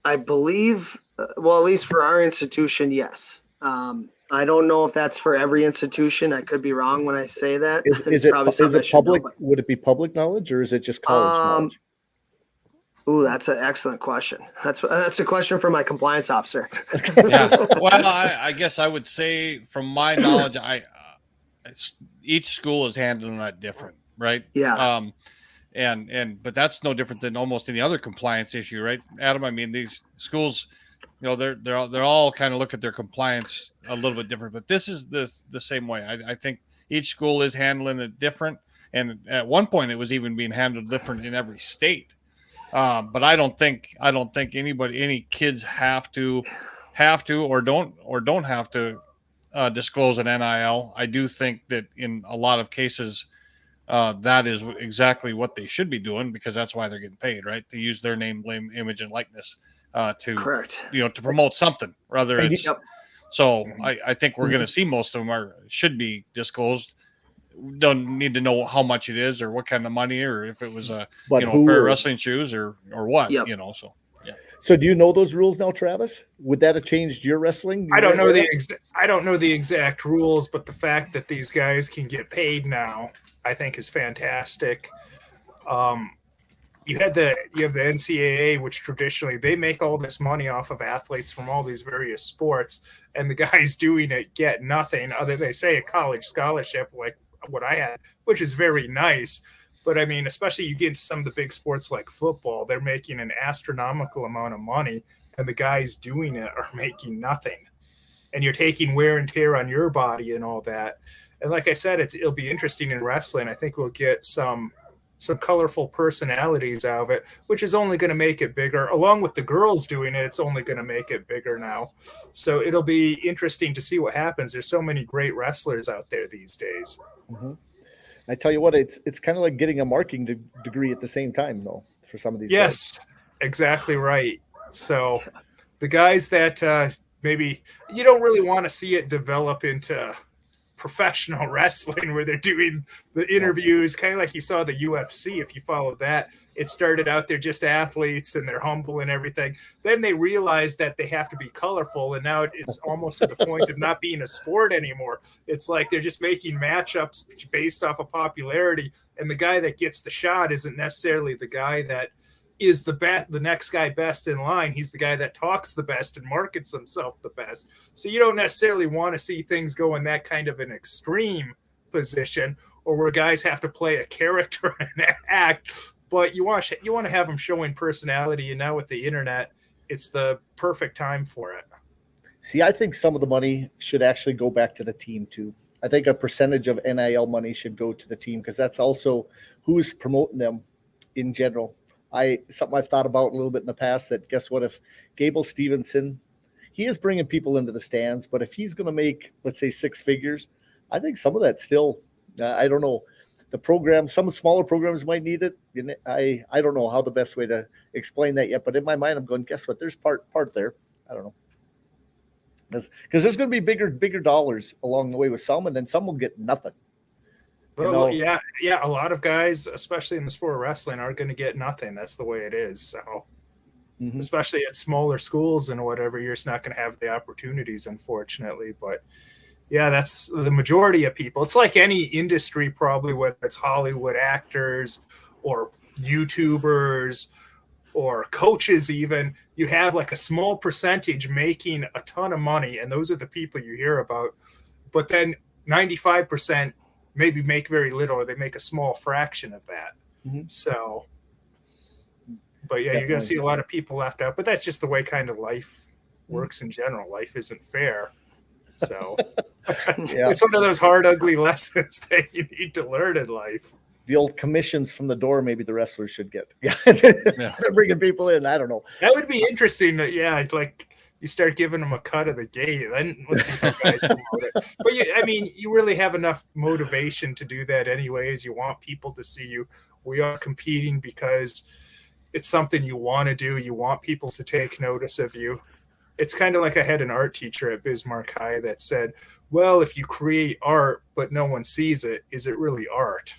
I believe, well, at least for our institution, yes. I don't know if that's for every institution. I could be wrong when I say that. Is it public? Would it be public knowledge or is it just college knowledge? Ooh, that's an excellent question. That's a question for my compliance officer. Yeah. Well, I guess I would say, from my knowledge, each school is handling that different, right? Yeah. But that's no different than almost any other compliance issue, right, Adam? These schools, they're all kind of look at their compliance a little bit different, but this is the same way. I think each school is handling it different, and at one point it was even being handled different in every state. But I don't think any kids have to or don't have to disclose an NIL. I do think that in a lot of cases, that is exactly what they should be doing, because that's why they're getting paid, right? To use their name, blame, image, and likeness to Correct. To promote something. Rather it's So I think we're going to see most of them should be disclosed. We don't need to know how much it is or what kind of money or if it was a But a pair of wrestling shoes or what. Yep. So yeah. So do you know those rules now, Travis? Would that have changed your wrestling? I don't know the exact rules, but the fact that these guys can get paid now, I think, is fantastic. You have the NCAA, which traditionally they make all this money off of athletes from all these various sports, and the guys doing it get nothing other than they say a college scholarship like what I had, which is very nice. But I mean, especially you get into some of the big sports like football, they're making an astronomical amount of money, and the guys doing it are making nothing. And you're taking wear and tear on your body and all that. And like I said, it'll be interesting in wrestling. I think we'll get some colorful personalities out of it, which is only going to make it bigger. Along with the girls doing it, it's only going to make it bigger now. So it'll be interesting to see what happens. There's so many great wrestlers out there these days. Mm-hmm. I tell you what, it's kind of like getting a marking degree at the same time, though, for some of these Yes, guys. Exactly right. So the guys that maybe you don't really want to see it develop into professional wrestling where they're doing the interviews, kind of like you saw the UFC. If you followed that, it started out they're just athletes and they're humble and everything. Then they realized that they have to be colorful, and now it's almost to the point of not being a sport anymore. It's like they're just making matchups based off of popularity, and the guy that gets the shot isn't necessarily the guy that is the next guy best in line. He's the guy that talks the best and markets himself the best. So you don't necessarily want to see things go in that kind of an extreme position, or where guys have to play a character and act. But you want to have them showing personality, and now with the internet, it's the perfect time for it. See, I think some of the money should actually go back to the team too. I think a percentage of NIL money should go to the team, because that's also who's promoting them in general. Something I've thought about a little bit in the past, that guess what, if Gable Stevenson, he is bringing people into the stands, but if he's going to make, let's say, six figures, I think some of that still, I don't know, the program, some smaller programs might need it. I don't know how the best way to explain that yet, but in my mind, I'm going, guess what, there's part there. I don't know. Because there's going to be bigger dollars along the way with some, and then some will get nothing. Well, yeah. A lot of guys, especially in the sport of wrestling, are going to get nothing. That's the way it is. So, especially at smaller schools and whatever, you're just not going to have the opportunities, unfortunately. But yeah, that's the majority of people. It's like any industry, probably, whether it's Hollywood actors or YouTubers or coaches, even. You have like a small percentage making a ton of money, and those are the people you hear about. But then 95% maybe make very little, or they make a small fraction of that. So, but yeah, you're going to see a lot of people left out, but that's just the way kind of life works in general. Life isn't fair. So it's one of those hard, ugly lessons that you need to learn in life. The old commissions from the door, maybe the wrestlers should get. They're bringing people in. I don't know. That would be interesting. Like you start giving them a cut of the gate, then let's see how guys promote it. But you really have enough motivation to do that anyways. You want people to see you. We are competing because it's something you want to do. You want people to take notice of you. It's kind of like I had an art teacher at Bismarck High that said, well, if you create art, but no one sees it, is it really art?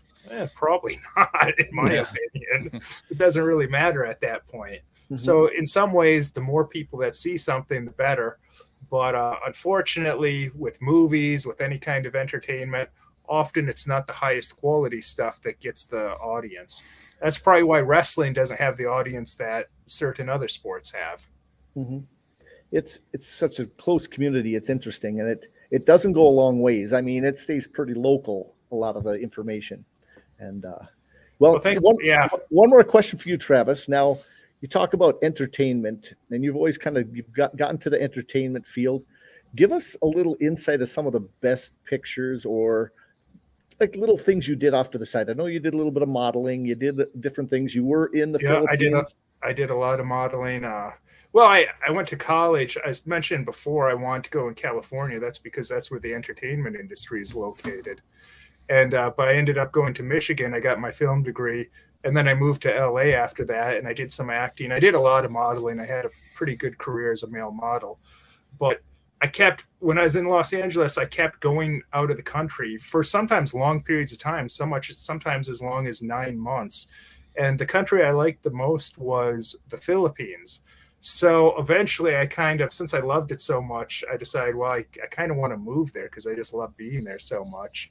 Probably not, in my opinion. It doesn't really matter at that point. So in some ways, the more people that see something, the better. But unfortunately, with movies, with any kind of entertainment, often it's not the highest quality stuff that gets the audience. That's probably why wrestling doesn't have the audience that certain other sports have. It's such a close community. It's interesting, and it doesn't go a long ways. I mean, it stays pretty local, a lot of the information. And one more question for you, Travis. Now, you talk about entertainment, and you've always you've gotten to the entertainment field. Give us a little insight of some of the best pictures or like little things you did off to the side. I know you did a little bit of modeling. You did different things. You were in the Philippines. I did a lot of modeling. Well, I went to college. As mentioned before, I wanted to go in California. That's because that's where the entertainment industry is located. And but I ended up going to Michigan. I got my film degree. And then I moved to LA after that, and I did some acting. I did a lot of modeling. I had a pretty good career as a male model. But when I was in Los Angeles, I kept going out of the country for sometimes long periods of time, sometimes as long as 9 months. And the country I liked the most was the Philippines. So eventually since I loved it so much, I decided, well, I kind of want to move there because I just love being there so much.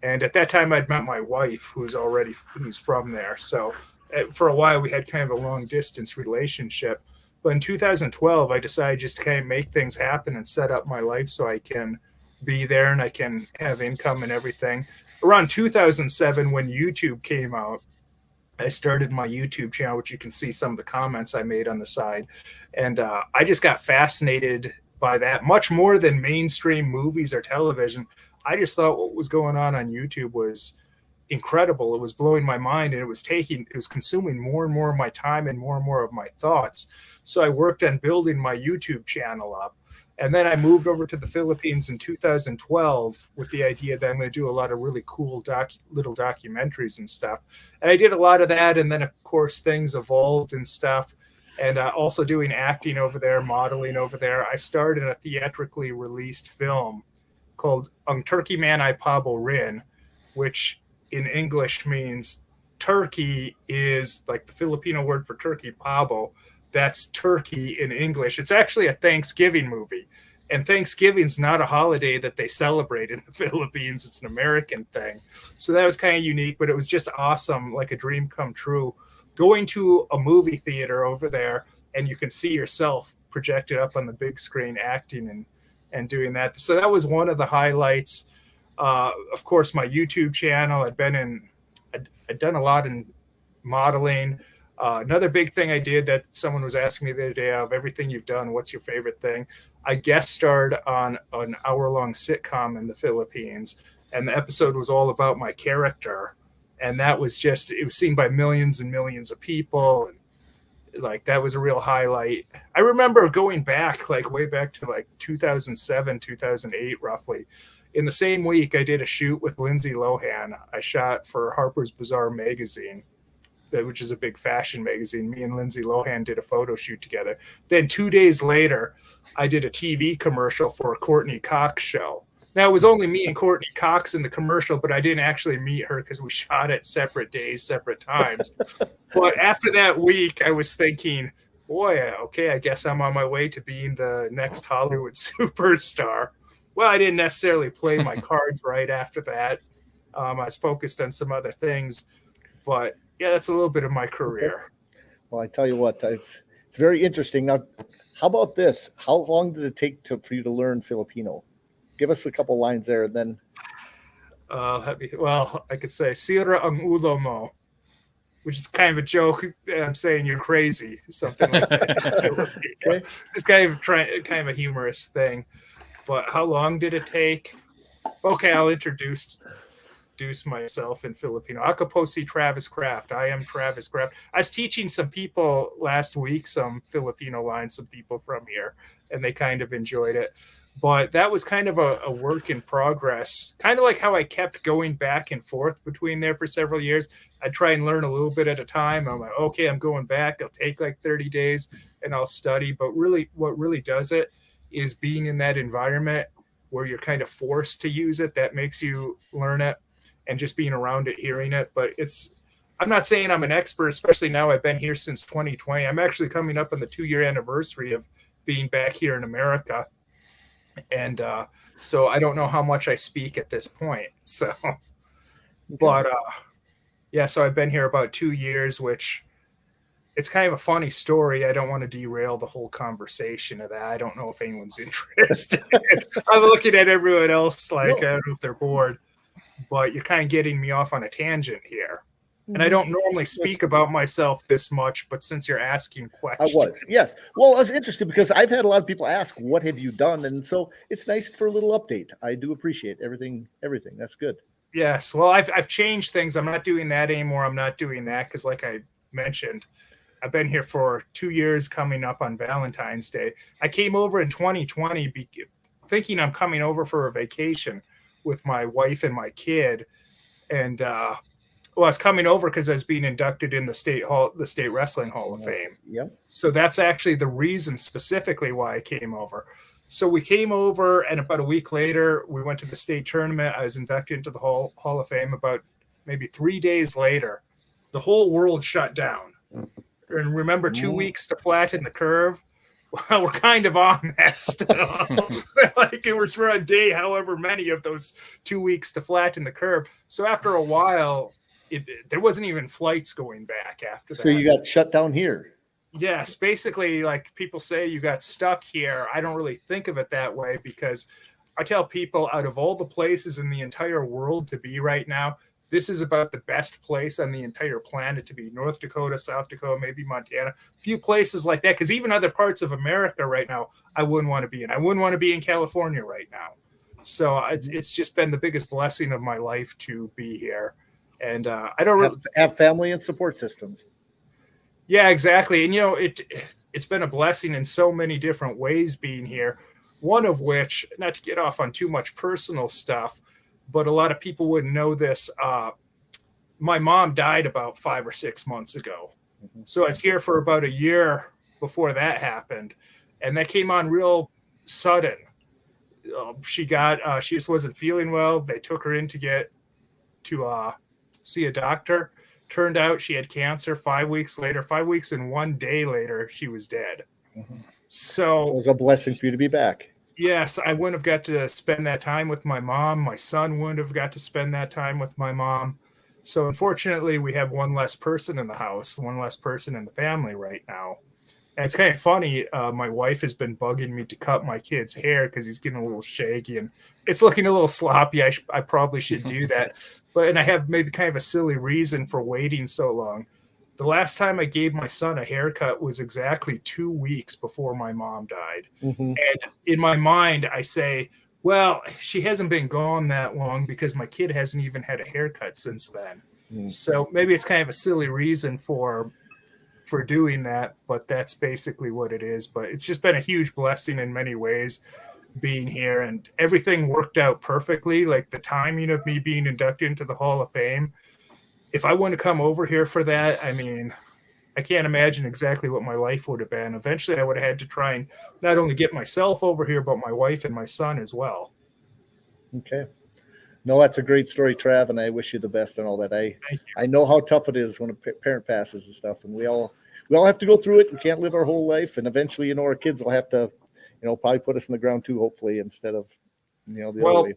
And at that time I'd met my wife who's from there. So for a while we had kind of a long distance relationship. But in 2012, I decided just to kind of make things happen and set up my life so I can be there and I can have income and everything. Around 2007, when YouTube came out, I started my YouTube channel, which you can see some of the comments I made on the side. And I just got fascinated by that much more than mainstream movies or television. I just thought what was going on YouTube was incredible. It was blowing my mind, and it was consuming more and more of my time and more of my thoughts. So I worked on building my YouTube channel up. And then I moved over to the Philippines in 2012 with the idea that I'm going to do a lot of really cool little documentaries and stuff. And I did a lot of that. And then, of course, things evolved and stuff. And also doing acting over there, modeling over there. I starred in a theatrically released film called Ang Turkey Man Ay Pabo Rin, which in English means turkey is like the Filipino word for turkey, pabo. That's turkey in English. It's actually a Thanksgiving movie. And Thanksgiving's not a holiday that they celebrate in the Philippines. It's an American thing. So that was kind of unique, but it was just awesome, like a dream come true. Going to a movie theater over there, and you can see yourself projected up on the big screen acting and doing that. So that was one of the highlights. Of course, my YouTube channel. I'd done a lot in modeling. Another big thing I did that someone was asking me the other day, of everything you've done, what's your favorite thing? I guest starred on an hour-long sitcom in the Philippines, and the episode was all about my character. And that was it was seen by millions and millions of people. And like, that was a real highlight. I remember going back, like way back to like 2007, 2008, roughly. In the same week, I did a shoot with Lindsay Lohan. I shot for Harper's Bazaar magazine, which is a big fashion magazine. Me and Lindsay Lohan did a photo shoot together. Then 2 days later, I did a TV commercial for a Courtney Cox show. Now, it was only me and Courtney Cox in the commercial, but I didn't actually meet her because we shot at separate days, separate times. But after that week, I was thinking, boy, okay, I guess I'm on my way to being the next Hollywood superstar. Well, I didn't necessarily play my cards right after that. I was focused on some other things. But yeah, that's a little bit of my career. Well, I tell you what, it's very interesting. Now, how about this? How long did it take for you to learn Filipino? Give us a couple lines there, and then. Well, I could say "Sira ang ulo mo," which is kind of a joke. I'm saying you're crazy, something like that. Okay. It's kind of a humorous thing. But how long did it take? Okay, I'll introduce myself in Filipino. Ako po si Travis Kraft. I am Travis Kraft. I was teaching some people last week some Filipino lines, some people from here, and they kind of enjoyed it. But that was kind of a work in progress, kind of like how I kept going back and forth between there for several years. I'd try and learn a little bit at a time. I'm like, okay, I'm going back. It'll take like 30 days and I'll study. But really, what really does it is being in that environment where you're kind of forced to use it. That makes you learn it, and just being around it, hearing it. But I'm not saying I'm an expert, especially now. I've been here since 2020. I'm actually coming up on the 2-year anniversary of being back here in America. And so I don't know how much I speak at this point. So, but yeah, so I've been here about 2 years, which it's kind of a funny story. I don't want to derail the whole conversation of that. I don't know if anyone's interested. I'm looking at everyone else like, I don't know if they're bored, but you're kind of getting me off on a tangent here. And I don't normally speak about myself this much, but since you're asking questions. I was, yes. Well, I was interested because I've had a lot of people ask, what have you done? And so it's nice for a little update. I do appreciate everything. That's good. Yes. Well, I've changed things. I'm not doing that anymore. I'm not doing that because, like I mentioned, I've been here for 2 years coming up on Valentine's Day. I came over in 2020 thinking I'm coming over for a vacation with my wife and my kid. And, well, I was coming over because I was being inducted in the state Wrestling Hall of Fame. Yep. So that's actually the reason specifically why I came over. So we came over, and about a week later, we went to the state tournament. I was inducted into the Hall of Fame. About maybe 3 days later, the whole world shut down. And remember, 2 weeks to flatten the curve? Well, we're kind of on that still. Like it was for a day, however many of those 2 weeks to flatten the curve. So after a while, there wasn't even flights going back after that. So you got shut down here. Yes, basically, like people say you got stuck here. I don't really think of it that way because I tell people out of all the places in the entire world to be right now, this is about the best place on the entire planet to be. North Dakota, South Dakota, maybe Montana, a few places like that. Because even other parts of America right now, I wouldn't want to be in. I wouldn't want to be in California right now. So it's just been the biggest blessing of my life to be here. And I don't really have family and support systems. Yeah, exactly. And, it's been a blessing in so many different ways being here. One of which, not to get off on too much personal stuff, but a lot of people wouldn't know this. My mom died about 5 or 6 months ago. So I was here for about a year before that happened. And that came on real sudden. She just wasn't feeling well. They took her in to see a doctor. Turned out she had cancer 5 weeks later. 5 weeks and 1 day later, she was dead. So it was a blessing for you to be back. Yes, I wouldn't have got to spend that time with my mom. My son wouldn't have got to spend that time with my mom. So unfortunately, we have one less person in the house, one less person in the family right now. And it's kind of funny. My wife has been bugging me to cut my kid's hair because he's getting a little shaggy and it's looking a little sloppy. I probably should do that. And I have maybe kind of a silly reason for waiting so long. The last time I gave my son a haircut was exactly 2 weeks before my mom died. And in my mind, I say, well, she hasn't been gone that long because my kid hasn't even had a haircut since then. So maybe it's kind of a silly reason for doing that, but that's basically what it is. But it's just been a huge blessing in many ways being here, and everything worked out perfectly. Like the timing of me being inducted into the Hall of Fame, if I wouldn't come over here for that, I mean, I can't imagine exactly what my life would have been. Eventually I would have had to try and not only get myself over here, but my wife and my son as well. Okay. No, that's a great story, Trav, and I wish you the best and all that. I know how tough it is when a parent passes and stuff, and we all have to go through it. We can't live our whole life, and eventually, our kids will have to, probably put us in the ground too, hopefully, instead of, the other way.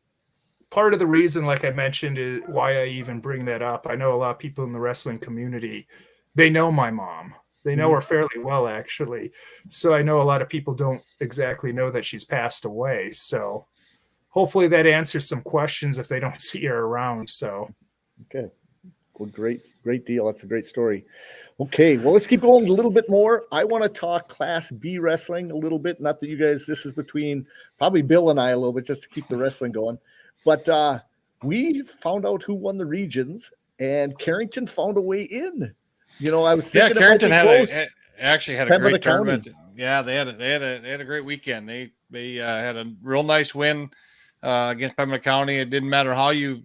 Part of the reason, like I mentioned, is why I even bring that up. I know a lot of people in the wrestling community, they know my mom. They know her fairly well, actually. So I know a lot of people don't exactly know that she's passed away. So hopefully that answers some questions if they don't see her around. So, okay. Well, great deal. That's a great story. Okay. Well, let's keep going a little bit more. I want to talk Class B wrestling a little bit. Not that you guys, this is between probably Bill and I a little bit, just to keep the wrestling going. But we found out who won the regions, and Carrington found a way in. I was thinking Carrington actually had a great tournament. County. Yeah, they had a great weekend. They had a real nice win against Pembina County. It didn't matter how you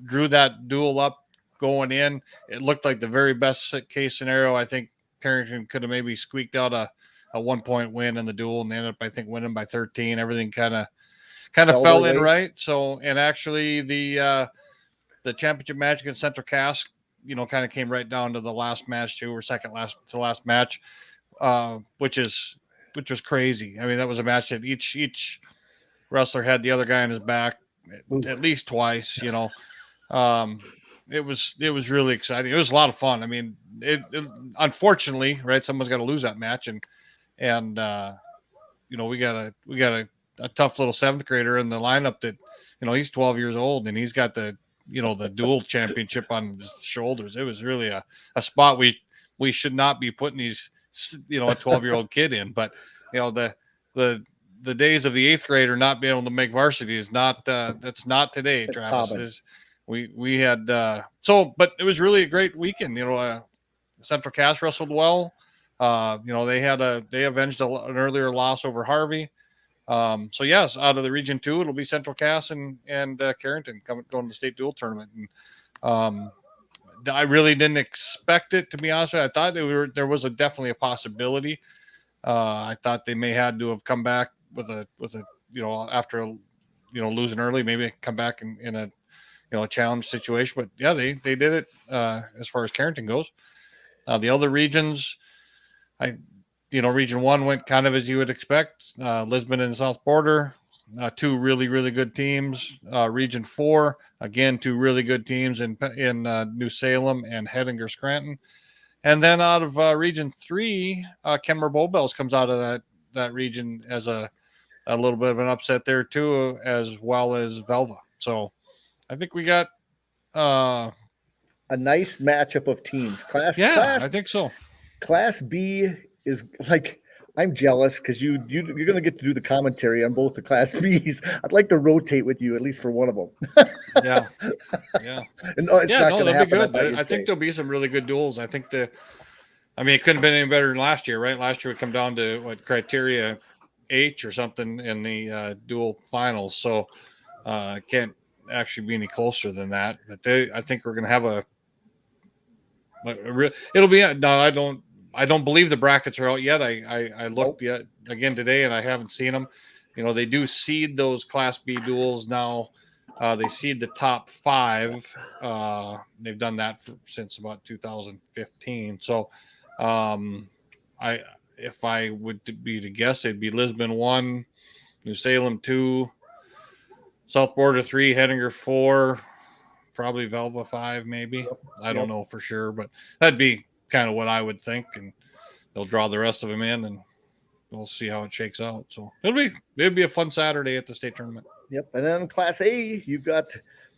drew that duel up going in. It looked like the very best case scenario. I think Carrington could have maybe squeaked out a 1-point win in the duel, and they ended up, I think, winning by 13. Everything kind of fell in right. So, and actually the championship match against Central Cass, kind of came right down to the last match too, or second last to last match, which was crazy. I mean, that was a match that each wrestler had the other guy on his back at least twice. It was really exciting. It was a lot of fun. I mean, it unfortunately, right, someone's got to lose that match, and we got a tough little 7th grader in the lineup that, he's 12 years old and he's got the dual championship on his shoulders. It was really a spot we should not be putting these, a 12-year-old kid in, but the days of the 8th grader not being able to make varsity is not, that's not today, it's Travis. We had, but it was really a great weekend. Central Cass wrestled well. They avenged an earlier loss over Harvey. So yes, out of the Region 2, it'll be Central Cass and Carrington going to the state dual tournament. And I really didn't expect it, to be honest with you. I thought there was definitely a possibility I thought they may had to have come back with a after losing early, maybe come back in a a challenge situation. But yeah, they did it as far as Carrington goes. The other regions, Region 1 went kind of as you would expect. Lisbon and South Border, two really, really good teams. Region 4, again, two really good teams in New Salem and Hettinger Scranton. And then out of Region 3, Kenmore Bowbells comes out of that region as a little bit of an upset there too, as well as Velva. So I think we got a nice matchup of teams. I think so. Class B is like, I'm jealous because you're going to get to do the commentary on both the Class Bs. I'd like to rotate with you at least for one of them. Yeah. And no, it's not going to happen. Good. I think there'll be some really good duels. I think it couldn't have been any better than last year, right? Last year we come down to what, criteria H or something in the dual finals. So it can't actually be any closer than that. But I think we're going to have it'll be, no, I don't believe the brackets are out yet. I looked yet again today and I haven't seen them. They do seed those Class B duels now. They seed the top 5. They've done that since about 2015. So if I would be to guess, it'd be Lisbon 1, New Salem 2, South Border 3, Hettinger 4, probably Velva 5, maybe. I don't know for sure, but that'd be kind of what I would think. And they'll draw the rest of them in, and we'll see how it shakes out. So it'd be a fun Saturday at the state tournament. Yep. And then in Class A, you've got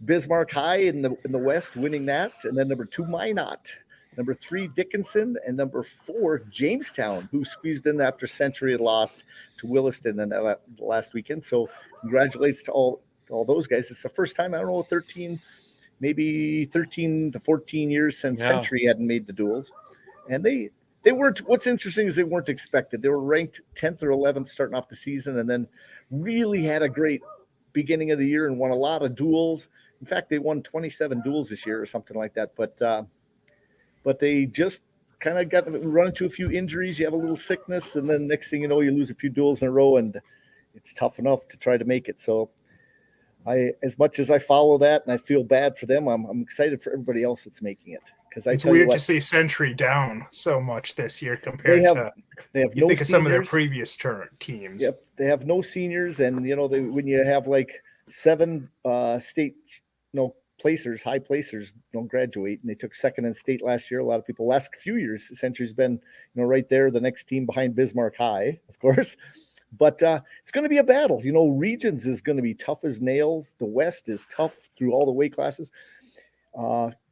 Bismarck High in the West winning that, and then number 2 Minot, number 3 Dickinson, and number 4 Jamestown, who squeezed in after Century had lost to Williston in the last weekend. So congratulations to all those guys. It's the first time, I don't know, 13 to 14 years since Century hadn't made the duels. And they weren't, what's interesting is they weren't expected. They were ranked 10th or 11th starting off the season, and then really had a great beginning of the year and won a lot of duels. In fact, they won 27 duels this year or something like that. But they just kind of got run into a few injuries. You have a little sickness, and then next thing you know, you lose a few duels in a row, and it's tough enough to try to make it. So as much as I follow that and I feel bad for them, I'm excited for everybody else that's making it. Because it's weird to see Century down so much this year compared to no think of some of their previous teams. Yep, they have no seniors, and when you have like 7 state placers, high placers don't graduate, and they took second in state last year. A lot of people last few years, Century's been right there, the next team behind Bismarck High, of course. But it's going to be a battle. Regions is going to be tough as nails. The West is tough through all the weight classes.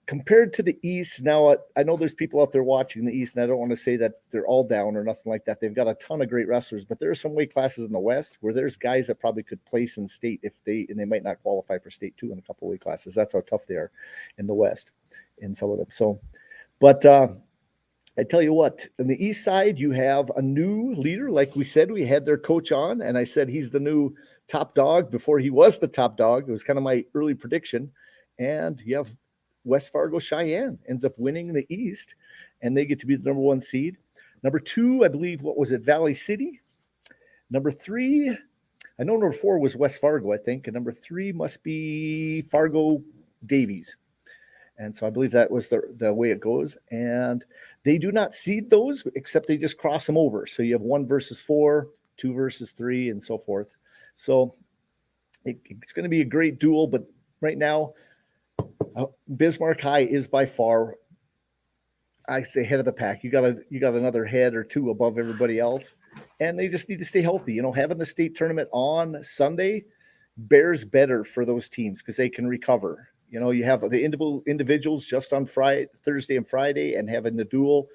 Compared to the East, now I know there's people out there watching the East, and I don't want to say that they're all down or nothing like that. They've got a ton of great wrestlers, but there are some weight classes in the West where there's guys that probably could place in state and they might not qualify for state too in a couple of weight classes. That's how tough they are in the West in some of them. So, but I tell you what, on the East side, you have a new leader. Like we said, we had their coach on, and I said he's the new top dog before he was the top dog. It was kind of my early prediction. And you have West Fargo Cheyenne ends up winning the East, and they get to be the number 1 seed. Number 2, I believe, Valley City? Number 3, I know number 4 was West Fargo, I think, and number 3 must be Fargo Davies. And so I believe that was the way it goes. And they do not seed those, except they just cross them over. So you have 1 versus 4, 2 versus 3, and so forth. So it's going to be a great duel. But right now, Bismarck High is by far, I say, head of the pack. You got another head or 2 above everybody else. And they just need to stay healthy. Having the state tournament on Sunday bears better for those teams because they can recover. You have the individuals just on Thursday and Friday, and having the duel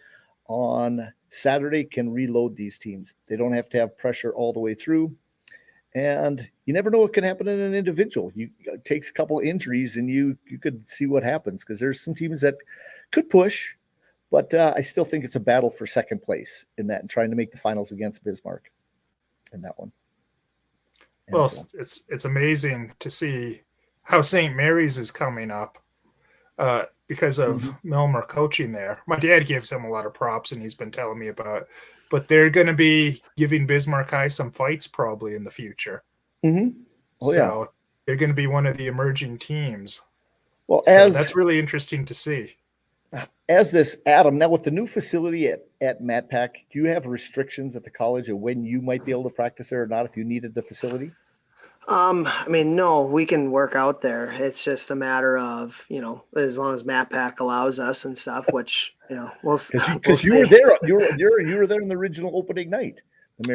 on Saturday can reload these teams. They don't have to have pressure all the way through. And you never know what can happen in an individual. It takes a couple of injuries, and you could see what happens because there's some teams that could push, but I still think it's a battle for second place in that and trying to make the finals against Bismarck in that one. And it's amazing to see how St. Mary's is coming up because of Milmer coaching there. My dad gives him a lot of props, and he's been telling me about but they're going to be giving Bismarck High some fights probably in the future. Mm-hmm. Oh, so they're going to be one of the emerging teams. Well, so that's really interesting to see. As this, Adam, now with the new facility at MatPack, do you have restrictions at the college of when you might be able to practice there or not if you needed the facility? I mean, no, we can work out there. It's just a matter of, as long as MatPack allows us and stuff, which, we'll because you were there, you were there in the original opening night.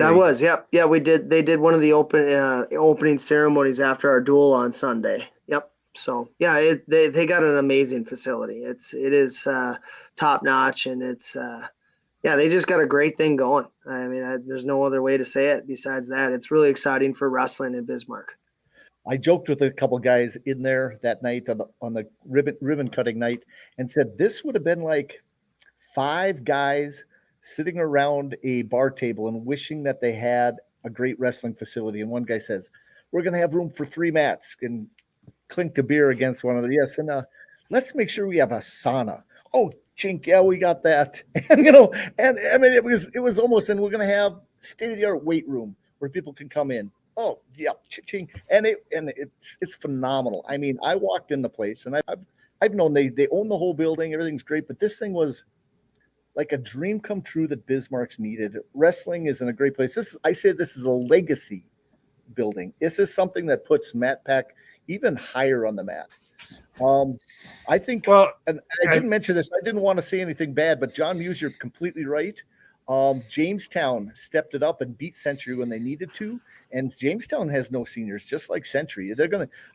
I was, yep. Yeah, we did. They did one of the opening ceremonies after our duel on Sunday. Yep. So yeah, they got an amazing facility. It is top notch, and it's they just got a great thing going. I mean, there's no other way to say it besides that. It's really exciting for wrestling in Bismarck. I joked with a couple guys in there that night on the ribbon cutting night and said this would have been like 5 guys sitting around a bar table and wishing that they had a great wrestling facility. And one guy says, "We're going to have room for 3 mats," and clinked a beer against one of the yes. And let's make sure we have a sauna. Oh, chink, yeah, we got that. And and I mean, it was almost, and we're going to have state-of-the-art weight room where people can come in. Oh, yeah, ching, and it's phenomenal. I mean, I walked in the place, and I've known they own the whole building. Everything's great, but this thing was like a dream come true that Bismarck's needed. Wrestling is in a great place. I say this is a legacy building. This is something that puts MatPack even higher on the mat. I think, and I didn't mention this, I didn't want to say anything bad, but John Muse, you're completely right. Jamestown stepped it up and beat Century when they needed to, and Jamestown has no seniors, just like Century.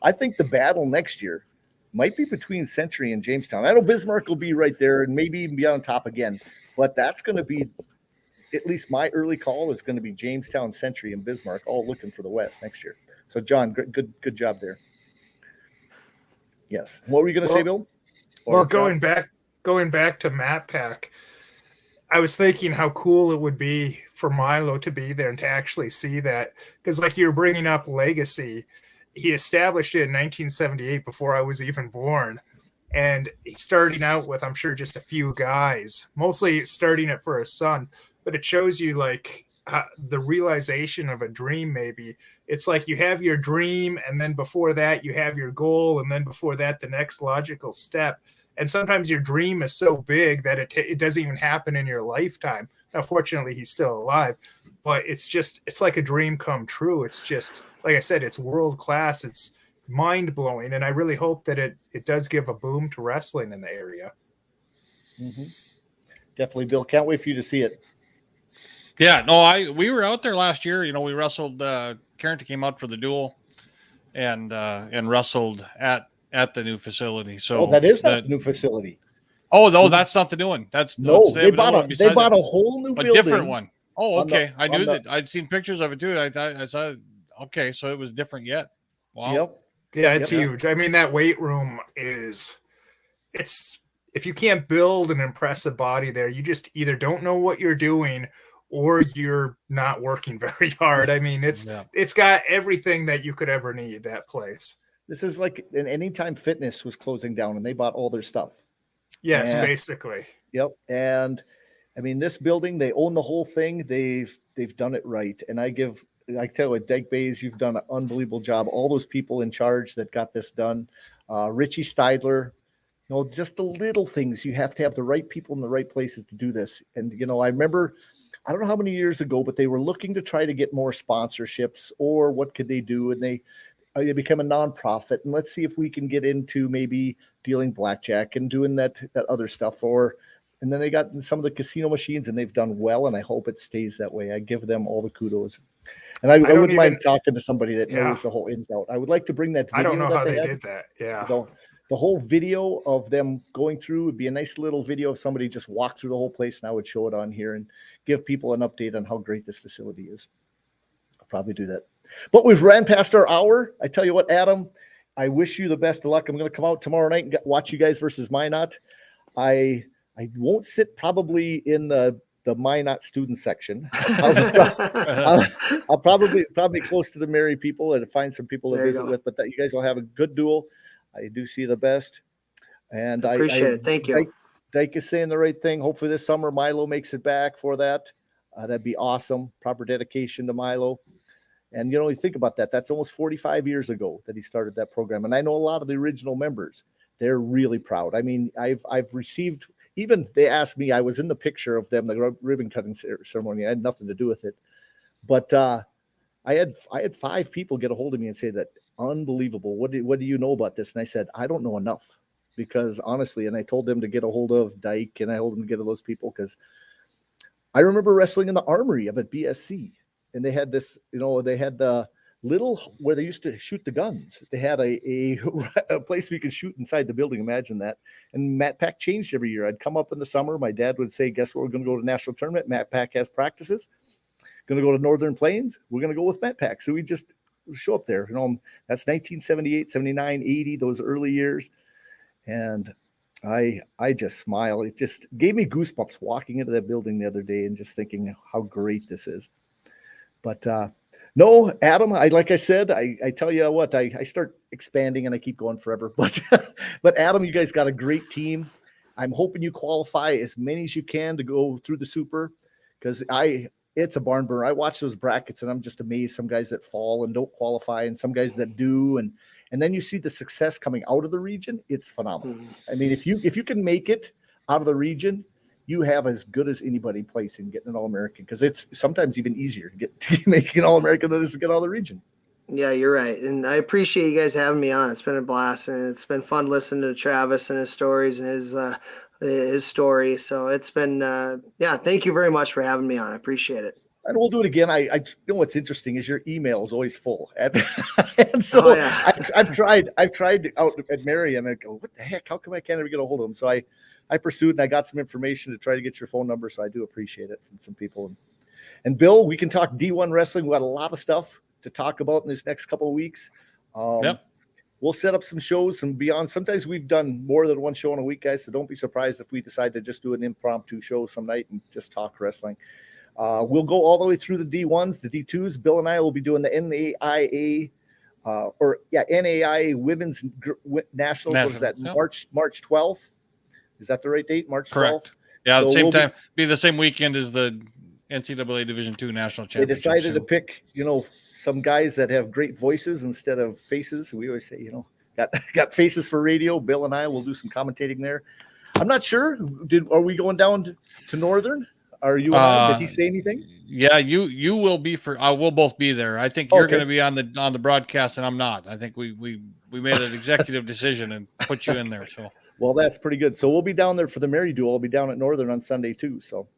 I think the battle next year might be between Century and Jamestown. I know Bismarck will be right there and maybe even be on top again, but that's going to be, at least my early call is going to be Jamestown, Century, and Bismarck all looking for the West next year. So John, good job there. Yes. What were you going to say, Bill? Going back to MatPack, I was thinking how cool it would be for Milo to be there and to actually see that, because like you were bringing up legacy, he established it in 1978 before I was even born, and he's starting out with, I'm sure, just a few guys, mostly starting it for his son, but it shows you like the realization of a dream. Maybe it's like you have your dream, and then before that you have your goal, and then before that the next logical step. And sometimes your dream is so big that it doesn't even happen in your lifetime. Now, fortunately, he's still alive, but it's like a dream come true. It's just, like I said, it's world class. It's mind blowing. And I really hope that it does give a boom to wrestling in the area. Mm-hmm. Definitely, Bill. Can't wait for you to see it. Yeah, no, we were out there last year. We wrestled, Carrington came out for the duel and wrestled at the new facility. So that is not the new facility. Oh no, that's not the new one. They bought a whole new building. A different one. Oh, okay. I knew that. I'd seen pictures of it too. I saw. Okay, so it was different yet. Wow. Yep. Yeah, it's huge. I mean, that weight room it's if you can't build an impressive body there, you just either don't know what you're doing or you're not working very hard. I mean, it's got everything that you could ever need, that place. This is like an Anytime Fitness was closing down and they bought all their stuff. Yes, basically. Yep. And I mean, this building, they own the whole thing. They've done it right. And I tell you, Deg Bays, you've done an unbelievable job. All those people in charge that got this done. Richie Steidler, just the little things. You have to have the right people in the right places to do this. And, I remember, I don't know how many years ago, but they were looking to try to get more sponsorships or what could they do. And they become a nonprofit, and let's see if we can get into maybe dealing blackjack and doing that other stuff. And then they got some of the casino machines, and they've done well, and I hope it stays that way. I give them all the kudos. And I wouldn't mind talking to somebody that knows the whole ins out. I would like to bring that video. I don't know how they did that. Yeah. The whole video of them going through would be a nice little video of somebody just walked through the whole place, and I would show it on here and give people an update on how great this facility is. I'll probably do that. But we've ran past our hour. I tell you what, Adam, I wish you the best of luck. I'm going to come out tomorrow night and watch you guys versus Minot. I won't sit probably in the Minot student section. I'll probably close to the Mary people and find some people to visit with. But that you guys will have a good duel. I do see the best, and I appreciate it. Thank you. Dyke is saying the right thing. Hopefully this summer Milo makes it back for that. That'd be awesome. Proper dedication to Milo. And, you think about that. That's almost 45 years ago that he started that program. And I know a lot of the original members. They're really proud. I mean, I've received, even they asked me, I was in the picture of them, the ribbon cutting ceremony. I had nothing to do with it. But I had 5 people get a hold of me and say that, unbelievable. What do you know about this? And I said, I don't know enough, because honestly, and I told them to get a hold of Dyke, and I told them to get those people, because I remember wrestling in the armory up at BSC, and they had this, they had the little where they used to shoot the guns. They had a place where you could shoot inside the building. Imagine that. And Mat Pack changed every year. I'd come up in the summer. My dad would say, guess what? We're going to go to national tournament. Mat Pack has practices. Going to go to Northern Plains. We're going to go with Mat Pack. So we just show up there. That's 1978, 79, 80, those early years. And I just smile. It just gave me goosebumps walking into that building the other day and just thinking how great this is. But no, Adam, like I said, I tell you what, I start expanding and I keep going forever. But Adam, you guys got a great team. I'm hoping you qualify as many as you can to go through the Super, because it's a barn burner. I watch those brackets and I'm just amazed. Some guys that fall and don't qualify, and some guys that do, and then you see the success coming out of the region. It's phenomenal. I mean, if you can make it out of the region, you have as good as anybody placing getting an All-American, because it's sometimes even easier to make an All-American than it is to get out of the region. Yeah, you're right. And I appreciate you guys having me on. It's been a blast, and it's been fun listening to Travis and his stories and his story. So it's been, thank you very much for having me on. I appreciate it. And we'll do it again. I what's interesting is your email is always full. And so I've tried out at Mary, and I go, what the heck? How come I can't ever get a hold of them? So I pursued, and I got some information to try to get your phone number. So I do appreciate it from some people. And Bill, we can talk D1 wrestling. We got a lot of stuff to talk about in this next couple of weeks. We'll set up some shows and beyond. Sometimes we've done more than one show in a week, guys. So don't be surprised if we decide to just do an impromptu show some night and just talk wrestling. We'll go all the way through the D1s, the D2s. Bill and I will be doing the NAIA Women's Nationals. What is that? Yep. March 12th. Is that the right date? March 12th? Correct. Yeah, so the same time. Be the same weekend as the NCAA Division II National Championship. They decided to pick, some guys that have great voices instead of faces. We always say, got faces for radio. Bill and I will do some commentating there. I'm not sure. Are we going down to Northern? Are you on? Did he say anything? Yeah, you will be we'll both be there. I think you're going to be on the broadcast, and I'm not. I think we made an executive decision and put you in there. So well, that's pretty good. So we'll be down there for the Mary Duel. I'll be down at Northern on Sunday too. So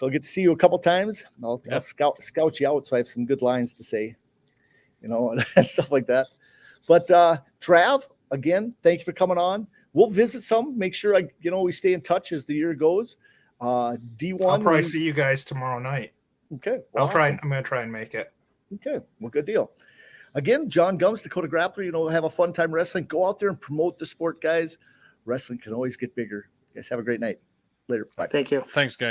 I'll get to see you a couple times. I'll scout you out, so I have some good lines to say, and stuff like that. But Trav, again, thank you for coming on. We'll visit some. Make sure we stay in touch as the year goes. D1. I'll probably see you guys tomorrow night. Okay. Well, I'm going to try and make it. Okay. Well, good deal. Again, Jon Gums, Dakota Grappler, have a fun time wrestling. Go out there and promote the sport, guys. Wrestling can always get bigger. You guys have a great night. Later. Bye. Thank you. Thanks, guys.